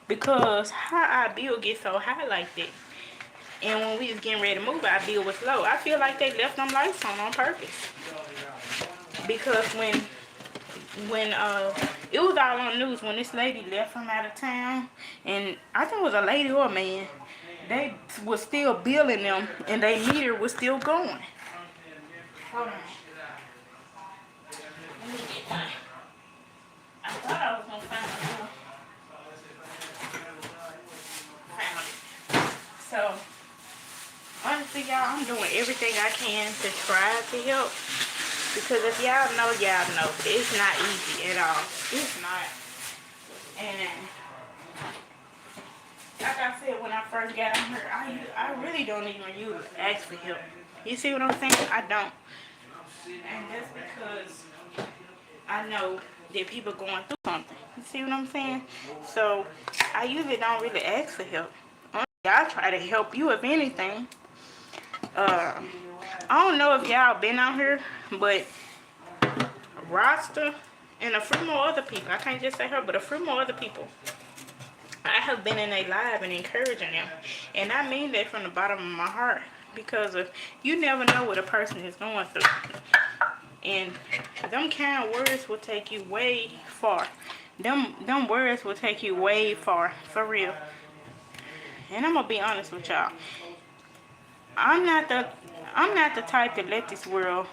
Speaker 1: Because how our bill gets so high like that? And when we was getting ready to move, our bill was low. I feel like they left them lights on purpose. Because when it was all on the news when this lady left from out of town, and I think it was a lady or a man, they was still billing them, and their meter was still going. Hold on. Let me get mine. I thought I was gonna find it. Found it. So honestly, y'all, I'm doing everything I can to try to help. Because if y'all know, it's not easy at all. It's not. And like I said, when I first got on here, I really don't even ask for help. You see what I'm saying? I don't. And that's because I know that people going through something. You see what I'm saying? So I usually don't really ask for help. I'll try to help you if anything. I don't know if y'all been out here, but Rasta and a few more other people, I can't just say her, but a few more other people, I have been in a live and encouraging them. And I mean that from the bottom of my heart, because you never know what a person is going through. And them kind of words will take you way far. Them words will take you way far, for real. And I'm gonna be honest with y'all. I'm not the type to let this world,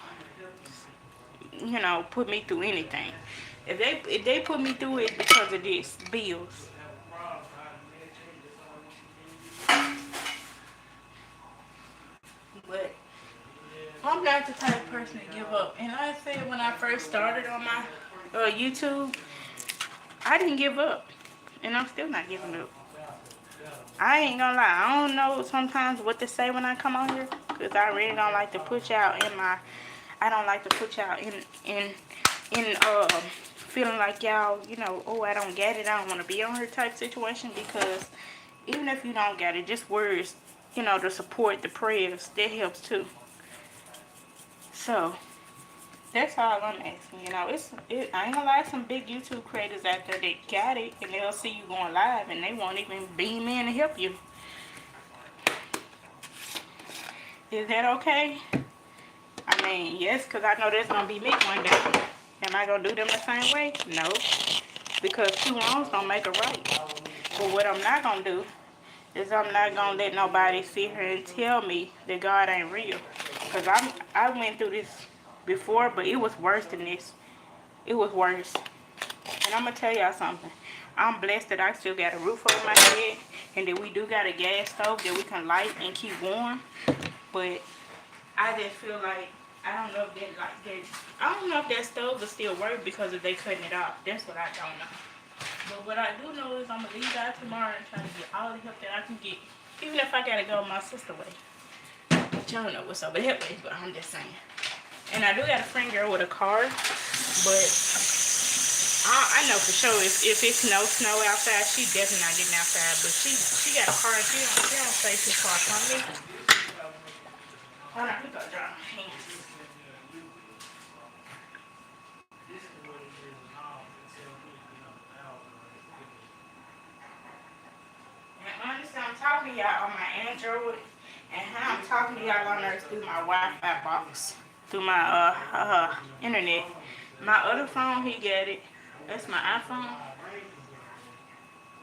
Speaker 1: put me through anything. If they put me through it because of this bills. But I'm not the type of person to give up. And I said when I first started on my YouTube, I didn't give up. And I'm still not giving up. I ain't gonna lie, I don't know sometimes what to say when I come on here, because I really don't like to put y'all I don't like to put y'all in feeling like y'all, oh, I don't get it, I don't want to be on her type situation, because even if you don't get it, just words, the support, the prayers, that helps too. So that's all I'm asking. I ain't gonna lie, some big YouTube creators out there, they got it, and they'll see you going live, and they won't even beam in to help you. Is that okay? I mean, yes, because I know that's gonna be me one day. Am I gonna do them the same way? No, because two wrongs don't make a right. But what I'm not gonna do is I'm not gonna let nobody sit here and tell me that God ain't real. Because I went through this before, but it was worse than this. It was worse. And I'm gonna tell y'all something. I'm blessed that I still got a roof over my head, and that we do got a gas stove that we can light and keep warm. But I just feel like I don't know if I don't know if that stove will still work because if they cutting it off. That's what I don't know. But what I do know is I'm gonna leave out tomorrow and try to get all the help that I can get, even if I gotta go my sister way. But y'all know what's over that way, but I'm just saying. And I do got a friend girl with a car, but I know for sure if it's snow outside, she definitely not getting outside. But she got a car and she don't stay too far from me. Hold on, we gotta dry my hands. And honestly, I'm talking to y'all on my Android, and how I'm talking to y'all on there is through my Wi-Fi box, through my internet. My other phone, he got it. That's my iPhone.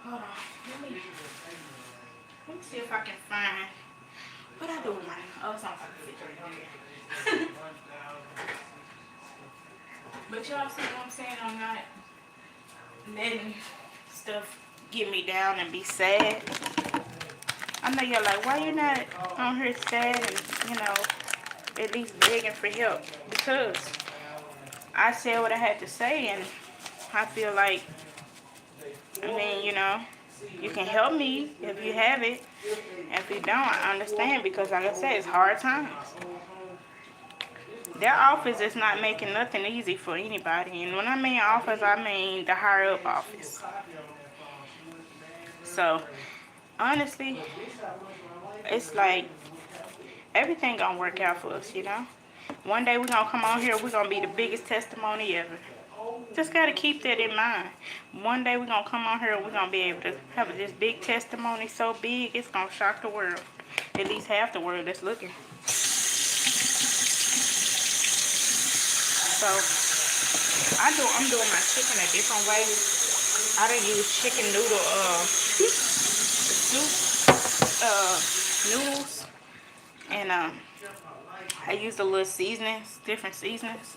Speaker 1: Hold on, let me see if I can find what I do with my. Oh, it's on the refrigerator. But y'all see what I'm saying? I'm not letting stuff get me down and be sad. I know y'all like, why you not on here sad and, you know, at least begging for help? Because I said what I had to say, and I feel like, I mean, you know, you can help me if you have it. If you don't, I understand, because like I said, it's hard times. Their office is not making nothing easy for anybody. And when I mean office, I mean the higher up office. So, honestly, it's like everything gonna work out for us, you know? One day we're gonna come on here, we're gonna be the biggest testimony ever. Just gotta keep that in mind. One day we're gonna come on here, we're gonna be able to have this big testimony so big, it's gonna shock the world. At least half the world that's looking. So, I'm doing my chicken a different way. I done use chicken noodle, noodles, and I used a little seasonings, different seasonings.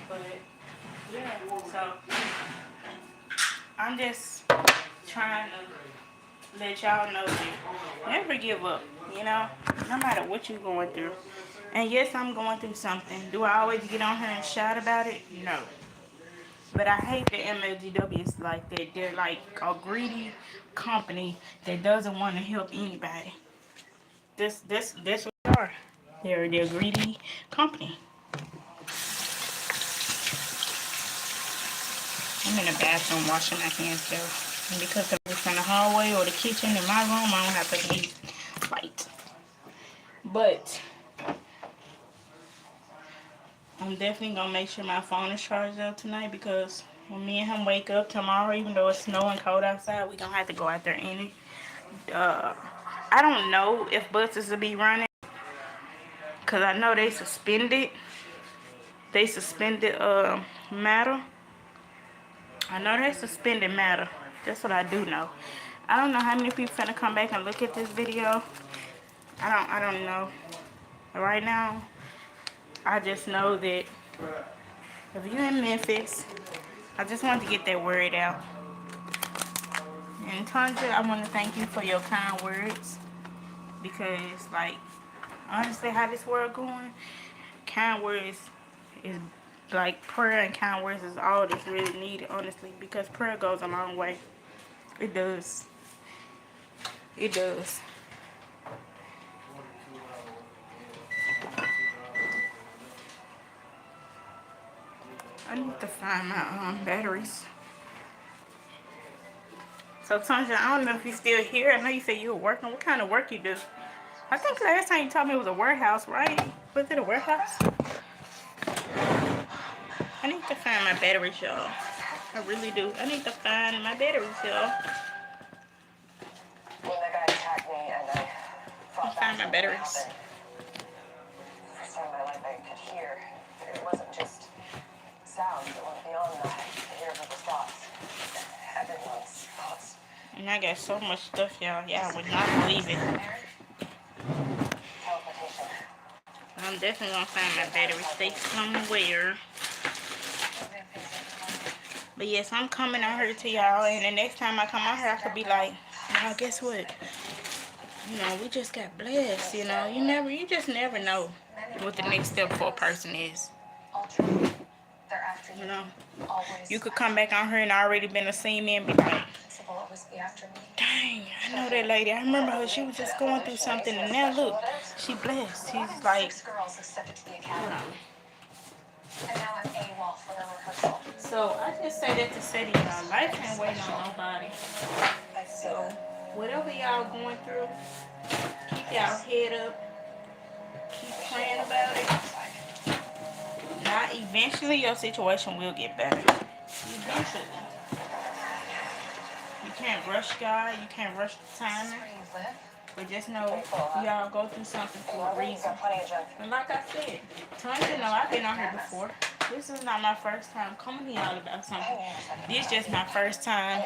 Speaker 1: But yeah, so I'm just trying to let y'all know that never give up, you know, no matter what you're going through. And yes, I'm going through something. Do I always get on here and shout about it? No. But I hate the MLGWs like that. They're like a greedy company that doesn't want to help anybody. That's what they are. They're a greedy company. I'm in the bathroom washing my hands though. And because it's in the hallway or the kitchen in my room, I don't have to heat light. But I'm definitely gonna make sure my phone is charged up tonight, because when me and him wake up tomorrow, even though it's snowing cold outside, we gonna have to go out there in it. I don't know if buses will be running, cause I know they suspended. They suspended matter. I know they suspended matter. That's what I do know. I don't know how many people finna come back and look at this video. I don't know. Right now, I just know that if you're in Memphis, I just wanted to get that word out. And Tanja, I want to thank you for your kind words, because, like, honestly, how this world going, kind words is like prayer, and kind words is all that's really needed, honestly, because prayer goes a long way. It does. It does. I need to find my batteries. So Tanja, I don't know if you're still here. I know you said you were working. What kind of work you do? I think last time you told me it was a warehouse, right? Was it a warehouse? I need to find my batteries, y'all. I really do. I need to find my batteries, y'all.
Speaker 2: When that guy attacked me and I fought back,
Speaker 1: find my batteries.
Speaker 2: First time in my life I could hear. It wasn't just sounds. It went beyond that. I hear people's thoughts. Everyone's thoughts.
Speaker 1: And I got so much stuff, y'all. Y'all would not believe it.
Speaker 2: Teleportation.
Speaker 1: I'm definitely gonna find my battery stay somewhere. But yes, I'm coming out here to y'all, and the next time I come out here, I could be like, y'all, guess what? You know, we just got blessed. You know, you just never know what the next step for a person is. You know, you could come back on her and already been to see me and be like, dang, I know that lady. I remember her. She was just going through something, and now look, she blessed. She's like, hold on. So I just say that to say to y'all, life ain't waiting on nobody. So whatever y'all going through, keep y'all head up. Keep praying about it. Now, eventually your situation will get better. Eventually. You can't rush God. You can't rush the timing. But just know y'all go through something for a reason. And like I said, Tanya, I've been on here before. This is not my first time coming to y'all about something. This is just my first time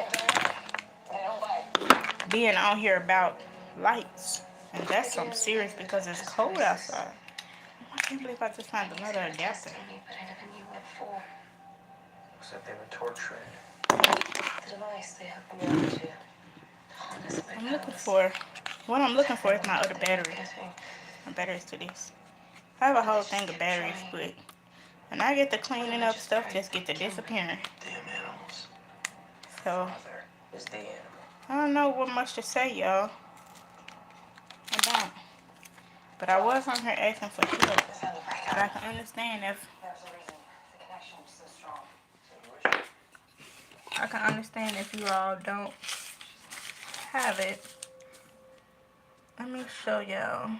Speaker 1: being on here about lights. And that's something serious because it's cold outside. I can't believe I just found another adapter.
Speaker 3: Except they were torturing.
Speaker 1: What I'm looking for is my other battery. My batteries to this. I have a whole thing of batteries, but when I get to cleaning up stuff, just get to disappearing.
Speaker 3: Damn animals.
Speaker 1: So,
Speaker 3: Father is the animal.
Speaker 1: I don't know what much to say, y'all. I don't. But I was on here asking for help. But I can understand if you all don't have it. Let me show y'all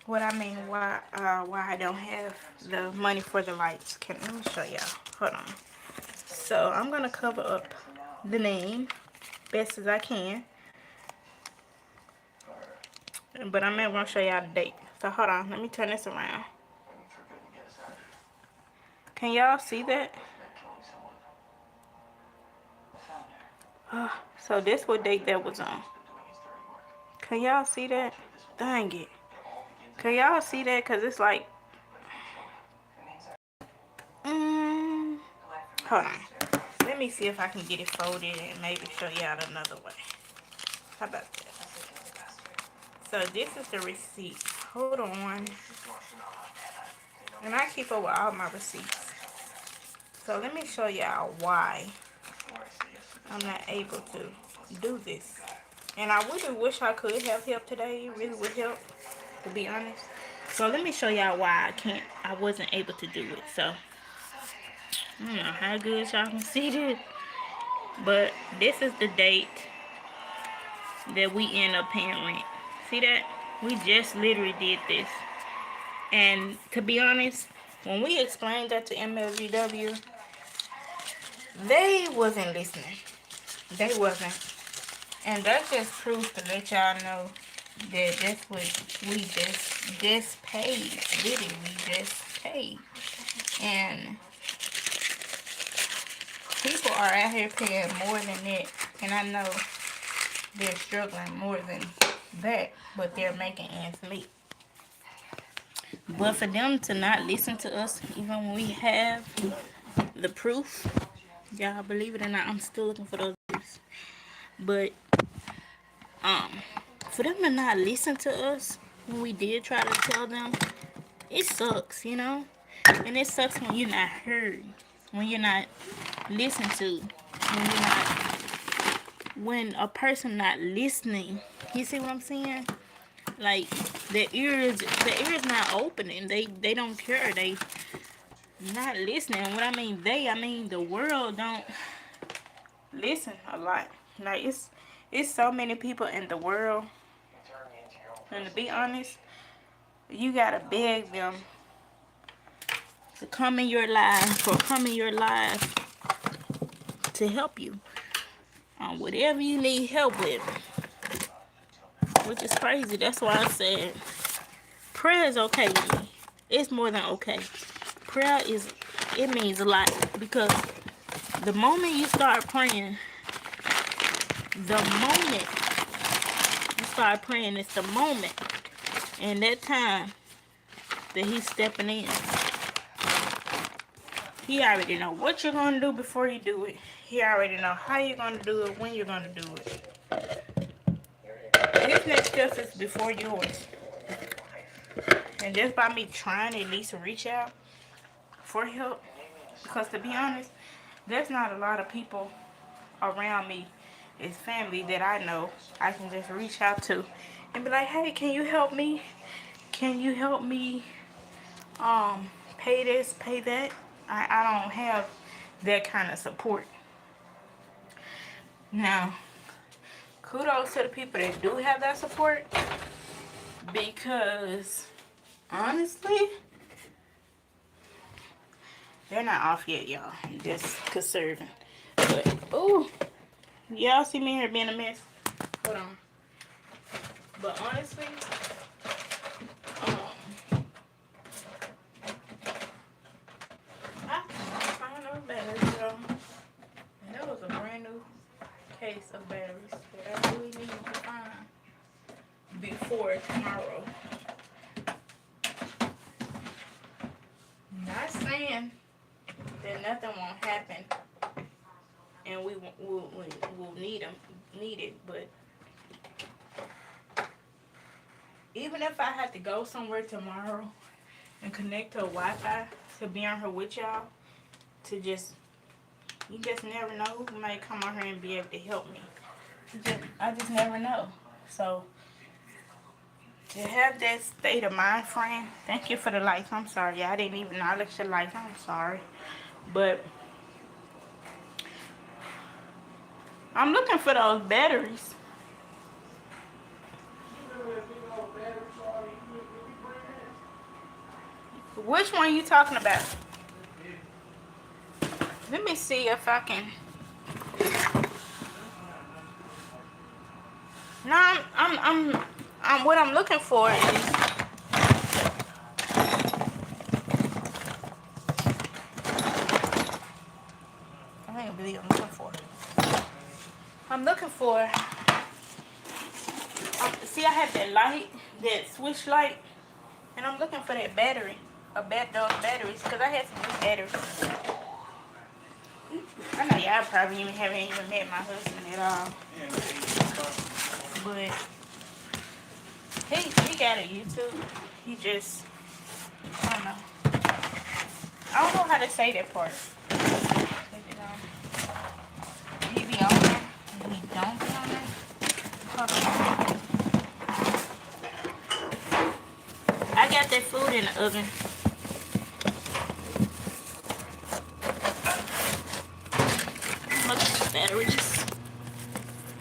Speaker 1: what I mean. Why I don't have the money for the lights. Let me show y'all. Hold on. So I'm gonna cover up the name best as I can. But I'm not gonna show y'all the date. So hold on. Let me turn this around. Can y'all see that? So this what date that was on. Can y'all see that? Dang it. Can y'all see that? Because it's like... hold on. Let me see if I can get it folded and maybe show y'all another way. How about that? So this is the receipt. Hold on. And I keep up with all my receipts. So let me show y'all why I'm not able to do this. And I really wish I could have help today. It really would help, to be honest. So let me show y'all why I wasn't able to do it. So I don't know how good y'all can see this, but this is the date that we end up paying rent. See that? We just literally did this. And to be honest, when we explained that to MLGW, they wasn't listening. They wasn't. And that's just proof to let y'all know that that's what we just paid. Literally, we just paid. And people are out here paying more than that. And I know they're struggling more than that, but they're making ends meet. But for them to not listen to us, even when we have the proof, y'all believe it or not, I'm still looking for those proofs. But for them to not listen to us when we did try to tell them, it sucks, you know. And it sucks when you're not heard, when you're not listened to, when a person not listening. You see what I'm saying? Like the ears not opening. They don't care. They not listening. What I mean I mean the world don't listen a lot. Like it's so many people in the world, and to be honest, you gotta beg them to come in your life or come in your life to help you on whatever you need help with, which is crazy. That's why I said prayer is okay with me. It's more than okay. Prayer it means a lot, because the moment you start praying, it's the moment And that time that he's stepping in, he already know what you're gonna do before you do it. He already know how you're gonna do it, when you're gonna do it. His next step is before yours. And just by me trying to at least reach out for help, because to be honest, there's not a lot of people around me, his family that I know I can just reach out to and be like, hey, can you help me? Can you help me pay this, pay that? I don't have that kind of support. Now, kudos to the people that do have that support, because honestly, they're not off yet, y'all. Just conserving. But, ooh, y'all see me here being a mess? Hold on. But honestly, I found those batteries, y'all. And that was a brand new case of batteries that I really need to find before tomorrow. Not saying that nothing won't happen and we'll need it, but even if I had to go somewhere tomorrow and connect to a Wi-Fi to be on here with y'all, to just, you just never know who might come on here and be able to help me. I just never know. So to have that state of mind frame, thank you for the lights. I'm sorry, I didn't even acknowledge the lights. I'm sorry. But I'm looking for those batteries. Which one you talking about? Let me see if I can. No, I'm what I'm looking for is, I can't believe I'm looking for. I'm looking for. See, I have that light, that switch light, and I'm looking for that battery, those batteries, because I had some new batteries. I know y'all probably haven't even met my husband at all, but he got a YouTube. He just, I don't know. I don't know how to say that part. He be on there, and he don't be on there. Hold on. I got that food in the oven. Look at these batteries.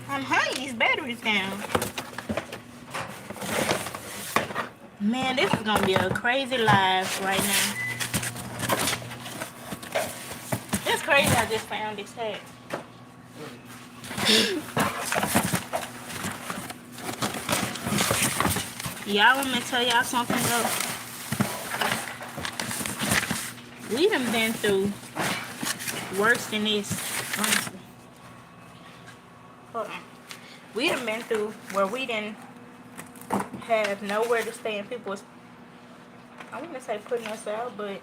Speaker 1: I'm hunting these batteries down. Man, this is gonna be a crazy live right now. It's crazy I just found this hat. Y'all want me to tell y'all something though? We done been through worse than this, honestly. Hold on. We done been through where we didn't have nowhere to stay and people was, I wouldn't say putting us out, but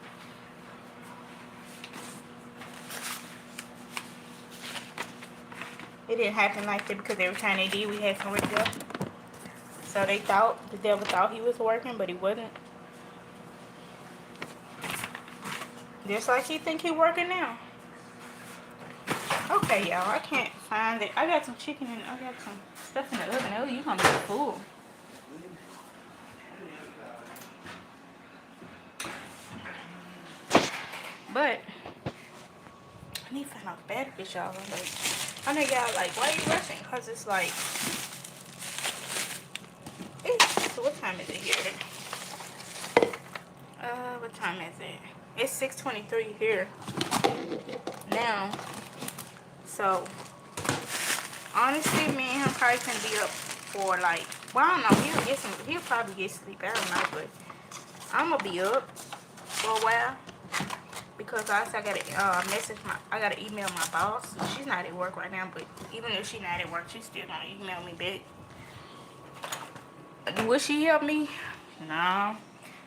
Speaker 1: it didn't happen like that because every time they did, we had somewhere to go. So they thought, the devil thought he was working, but he wasn't. Just like he think he working now. Okay, y'all, I can't find it. I got some chicken and I got some stuff in the oven. Oh, you gonna be full. But I need to find out batteries, y'all. Like, I know y'all like, why are you rushing? Cause it's like, so what time is it here? What time is it? It's 6:23 here now. So honestly, me and him probably can be up for like, well, I don't know. He'll probably get sleep. I don't know, but I'm gonna be up for a while because I gotta email my boss. She's not at work right now, but even if she's not at work, she's still gonna email me back. Will she help me No.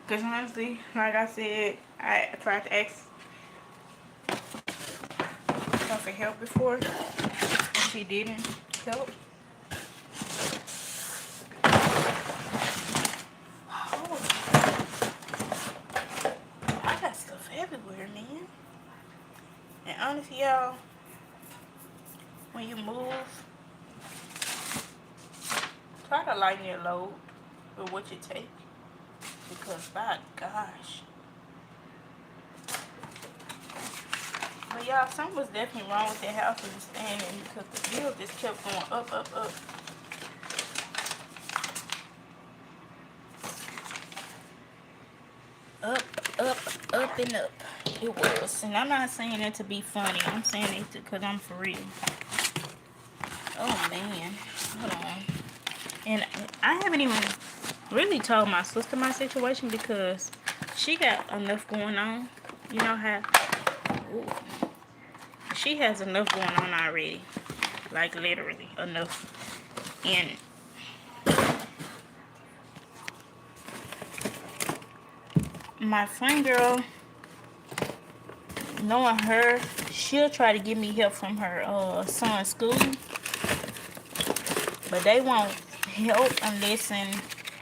Speaker 1: Because honestly, like I said, I tried to ask her for help before. And she didn't help. Oh, I got stuff everywhere, man. And honestly, y'all, when you move, try to lighten your load with what you take. Because, by gosh. But y'all, something was definitely wrong with that house we was staying in because the bill just kept going up, up, up. Up, up, up, and up. It was. And I'm not saying that to be funny. I'm saying it because I'm for real. Oh, man. Hold on. And I haven't even really told my sister my situation because she got enough going on. You know how... Ooh, she has enough going on already. Like, literally enough. And my friend girl, knowing her, she'll try to give me help from her son's school. But they won't help unless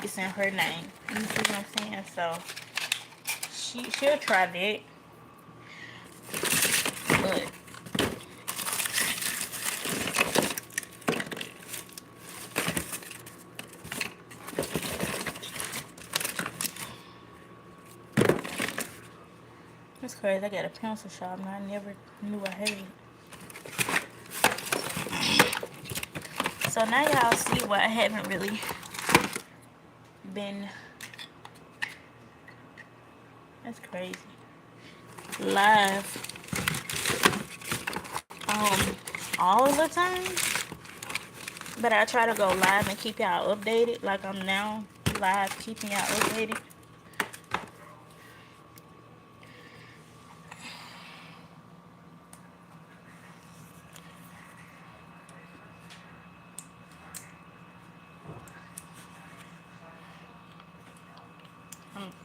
Speaker 1: it's in her name. You see what I'm saying? So she'll try that. But it's crazy. I got a pencil shop and I never knew I had it. So now y'all see why I haven't really been... That's crazy. Live all the time. But I try to go live and keep y'all updated. Like I'm now live keeping y'all updated.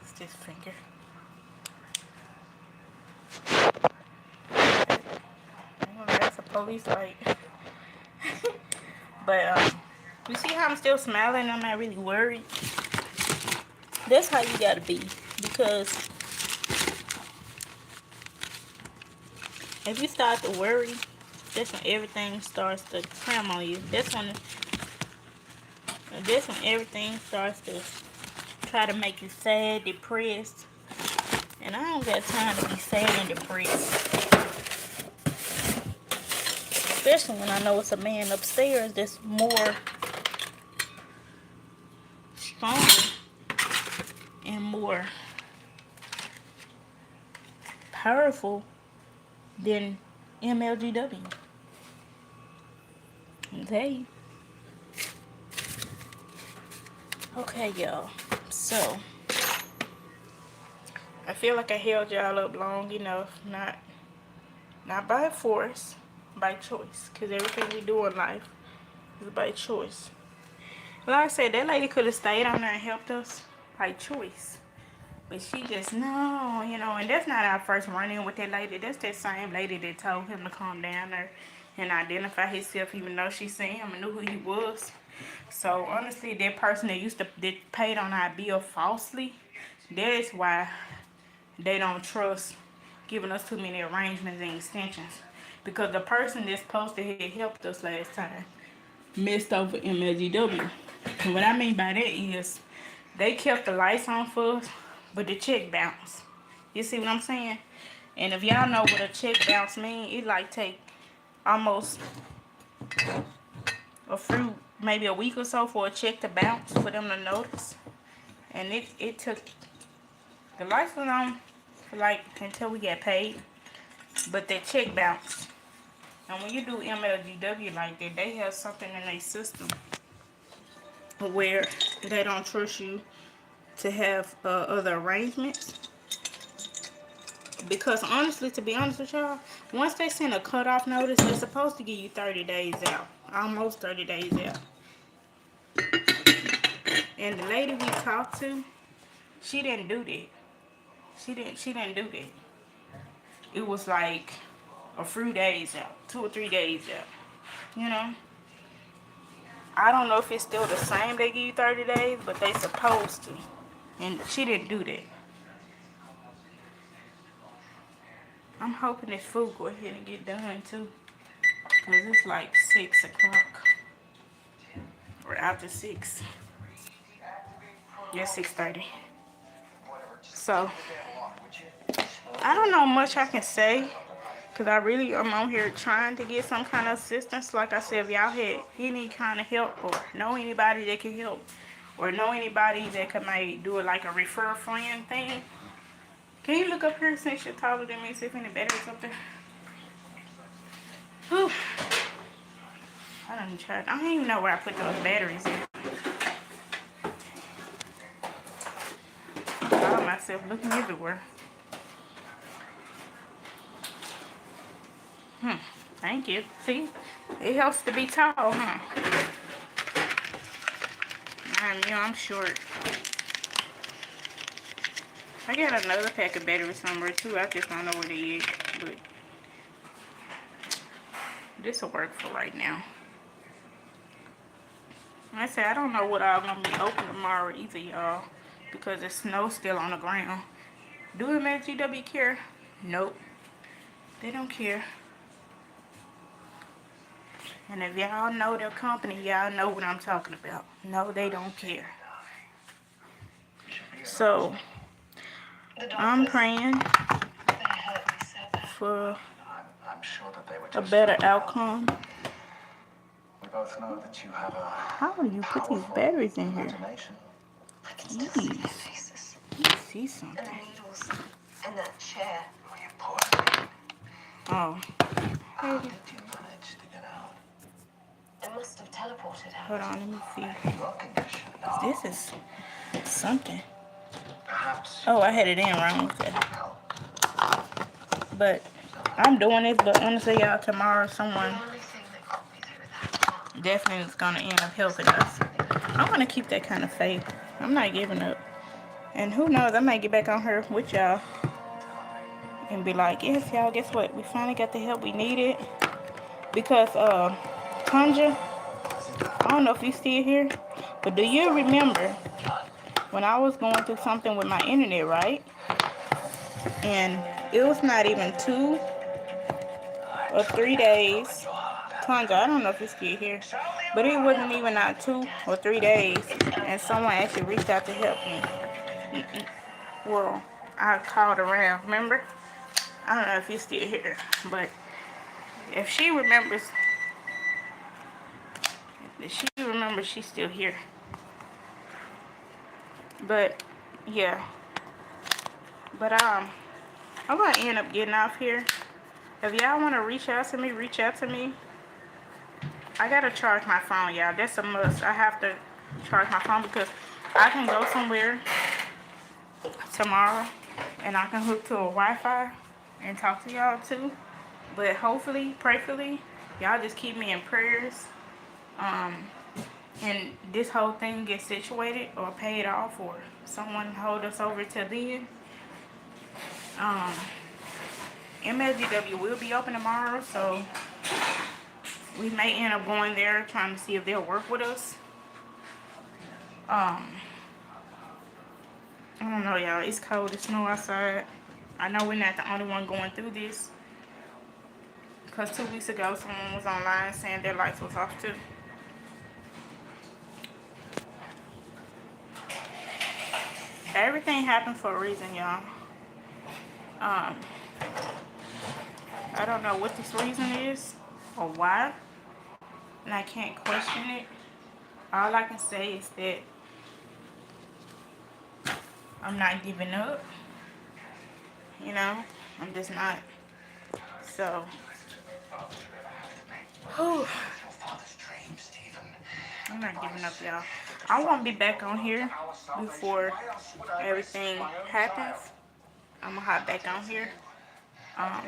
Speaker 1: It's this finger. That's a police light. But you see how I'm still smiling? I'm not really worried. That's how you gotta be. Because if you start to worry, that's when everything starts to cram on you. That's when everything starts to try to make you sad, depressed. And I don't got time to be sad and depressed. Especially when I know it's a man upstairs that's more stronger and more powerful than MLGW. Okay. Okay, y'all. So I feel like I held y'all up long enough. Not by force, by choice. Because everything we do in life is by choice. Like I said, that lady could have stayed on there and helped us by choice. But she just, no, and that's not our first run-in with that lady. That's that same lady that told him to calm down there and identify himself, even though she seen him and knew who he was. So, honestly, that person that paid on our bill falsely, that is why they don't trust giving us too many arrangements and extensions. Because the person that's supposed to have helped us last time messed over MLGW. And what I mean by that is they kept the lights on for us, but the check bounced. You see what I'm saying? And if y'all know what a check bounce mean, it like take almost maybe a week or so for a check to bounce for them to notice. And it took, the lights was on for like until we got paid, but that check bounced. And when you do MLGW like that, they have something in their system where they don't trust you to have other arrangements. Because honestly, to be honest with y'all, once they send a cutoff notice, they're supposed to give you 30 days out. Almost 30 days out. And the lady we talked to, She didn't do that. She didn't do that. It was like a few days out, 2 or 3 days out. You know? I don't know if it's still the same. They give you 30 days, but they supposed to. And she didn't do that. I'm hoping this food go ahead and get done too. Because it's like 6 o'clock. Or after 6. Yeah, 6:30. So, I don't know much I can say. Because I really am on here trying to get some kind of assistance. Like I said, if y'all had any kind of help or know anybody that can help. Or know anybody that could maybe do it like a refer a friend thing. Can you look up here since you're taller than me, see if any batteries up there? Whew. I done tried. I don't even know where I put those batteries in. I found myself looking everywhere. Thank you. See? It helps to be tall, huh? I'm short. I got another pack of batteries somewhere too. I just don't know where they is. But this will work for right now. Like I said, I don't know what I'm going to be open tomorrow either, y'all. Because the snow's still on the ground. Do MSGW care? Nope. They don't care. And if y'all know their company, y'all know what I'm talking about. No, they don't care. So, I'm praying for a better outcome.
Speaker 3: We both know that you have a
Speaker 1: How do you put these batteries in here?
Speaker 3: imagination.
Speaker 2: I can still see their faces.
Speaker 1: Let me see
Speaker 2: And
Speaker 1: something.
Speaker 2: the needles. And that chair.
Speaker 3: Oh, you poor thing.
Speaker 1: Oh,
Speaker 3: How did you manage to get out?
Speaker 2: It must have teleported out.
Speaker 1: hold on, let me see.
Speaker 3: Your condition? No.
Speaker 1: This is something.
Speaker 3: Perhaps
Speaker 1: Oh, I had it in wrong.
Speaker 3: help.
Speaker 1: But I'm doing this, but honestly, y'all, tomorrow someone
Speaker 2: The only thing that got me through that
Speaker 1: definitely is going to end up helping us. I'm going to keep that kind of faith. I'm not giving up. And who knows, I might get back on here with y'all and be like, yes, y'all, guess what? We finally got the help we needed. Because, Tanja, I don't know if you still here, but do you remember when I was going through something with my internet, right? And it was not even 2 or 3 days. Tanja, I don't know if you're still here, but it wasn't even not 2 or 3 days, and someone actually reached out to help me. Well, I called around, remember? I don't know if you're still here, but if she remembers, she's still here. But yeah, but I'm gonna end up getting off here. If y'all want to reach out to me, reach out to me. I gotta charge my phone, y'all. That's a must. I have to charge my phone because I can go somewhere tomorrow and I can hook to a Wi-Fi and talk to y'all too. But hopefully, prayerfully, y'all just keep me in prayers. And this whole thing gets situated or paid off, or someone hold us over till then. MSGW will be open tomorrow, so we may end up going there trying to see if they'll work with us. I don't know, y'all. It's cold. It's snow outside. I know we're not the only one going through this. Because 2 weeks ago, someone was online saying their lights was off too. Everything happened for a reason, y'all. I don't know what this reason is or why. And I can't question it. All I can say is that I'm not giving up. You know, I'm just not. So, whew. I'm not giving up, y'all. I won't be back on here before everything happens. I'm gonna hop back on here. I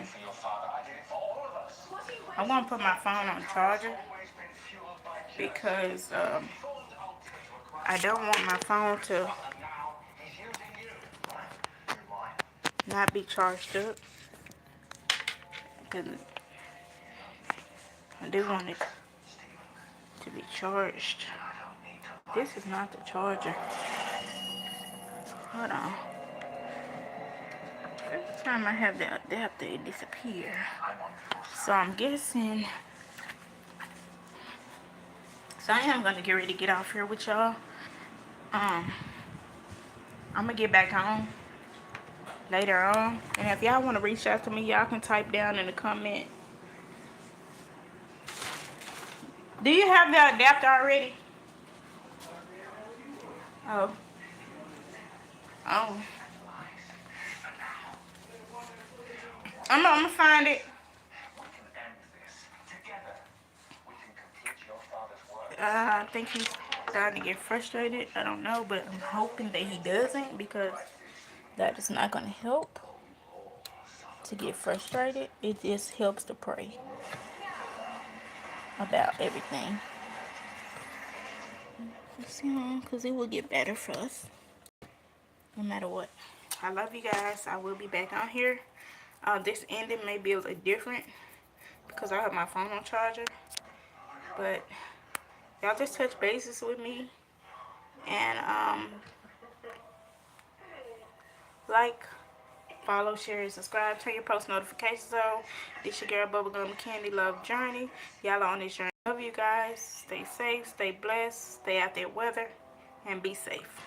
Speaker 1: want to put my phone on charger because I don't want my phone to not be charged up. Because I do want it to be charged. This is not the charger. Hold on. Every time I have the adapter, it disappears. So I'm guessing. So I am gonna get ready to get off here with y'all. I'm gonna get back home later on, and if y'all want to reach out to me, y'all can type down in the comment. Do you have the adapter already? Oh. Oh. I'm gonna find it. I think he's starting to get frustrated. I don't know, but I'm hoping that he doesn't, because that is not gonna help to get frustrated. It just helps to pray about everything. Because it will get better for us, no matter what. I love you guys. I will be back on here. This ending may be a little different because I have my phone on charger. But y'all just touch bases with me. And like, follow, share, and subscribe. Turn your post notifications on. This your girl Bubblegum Candy Love Journey. Y'all on this journey. Love you guys. Stay safe. Stay blessed. Stay out there weather. And be safe.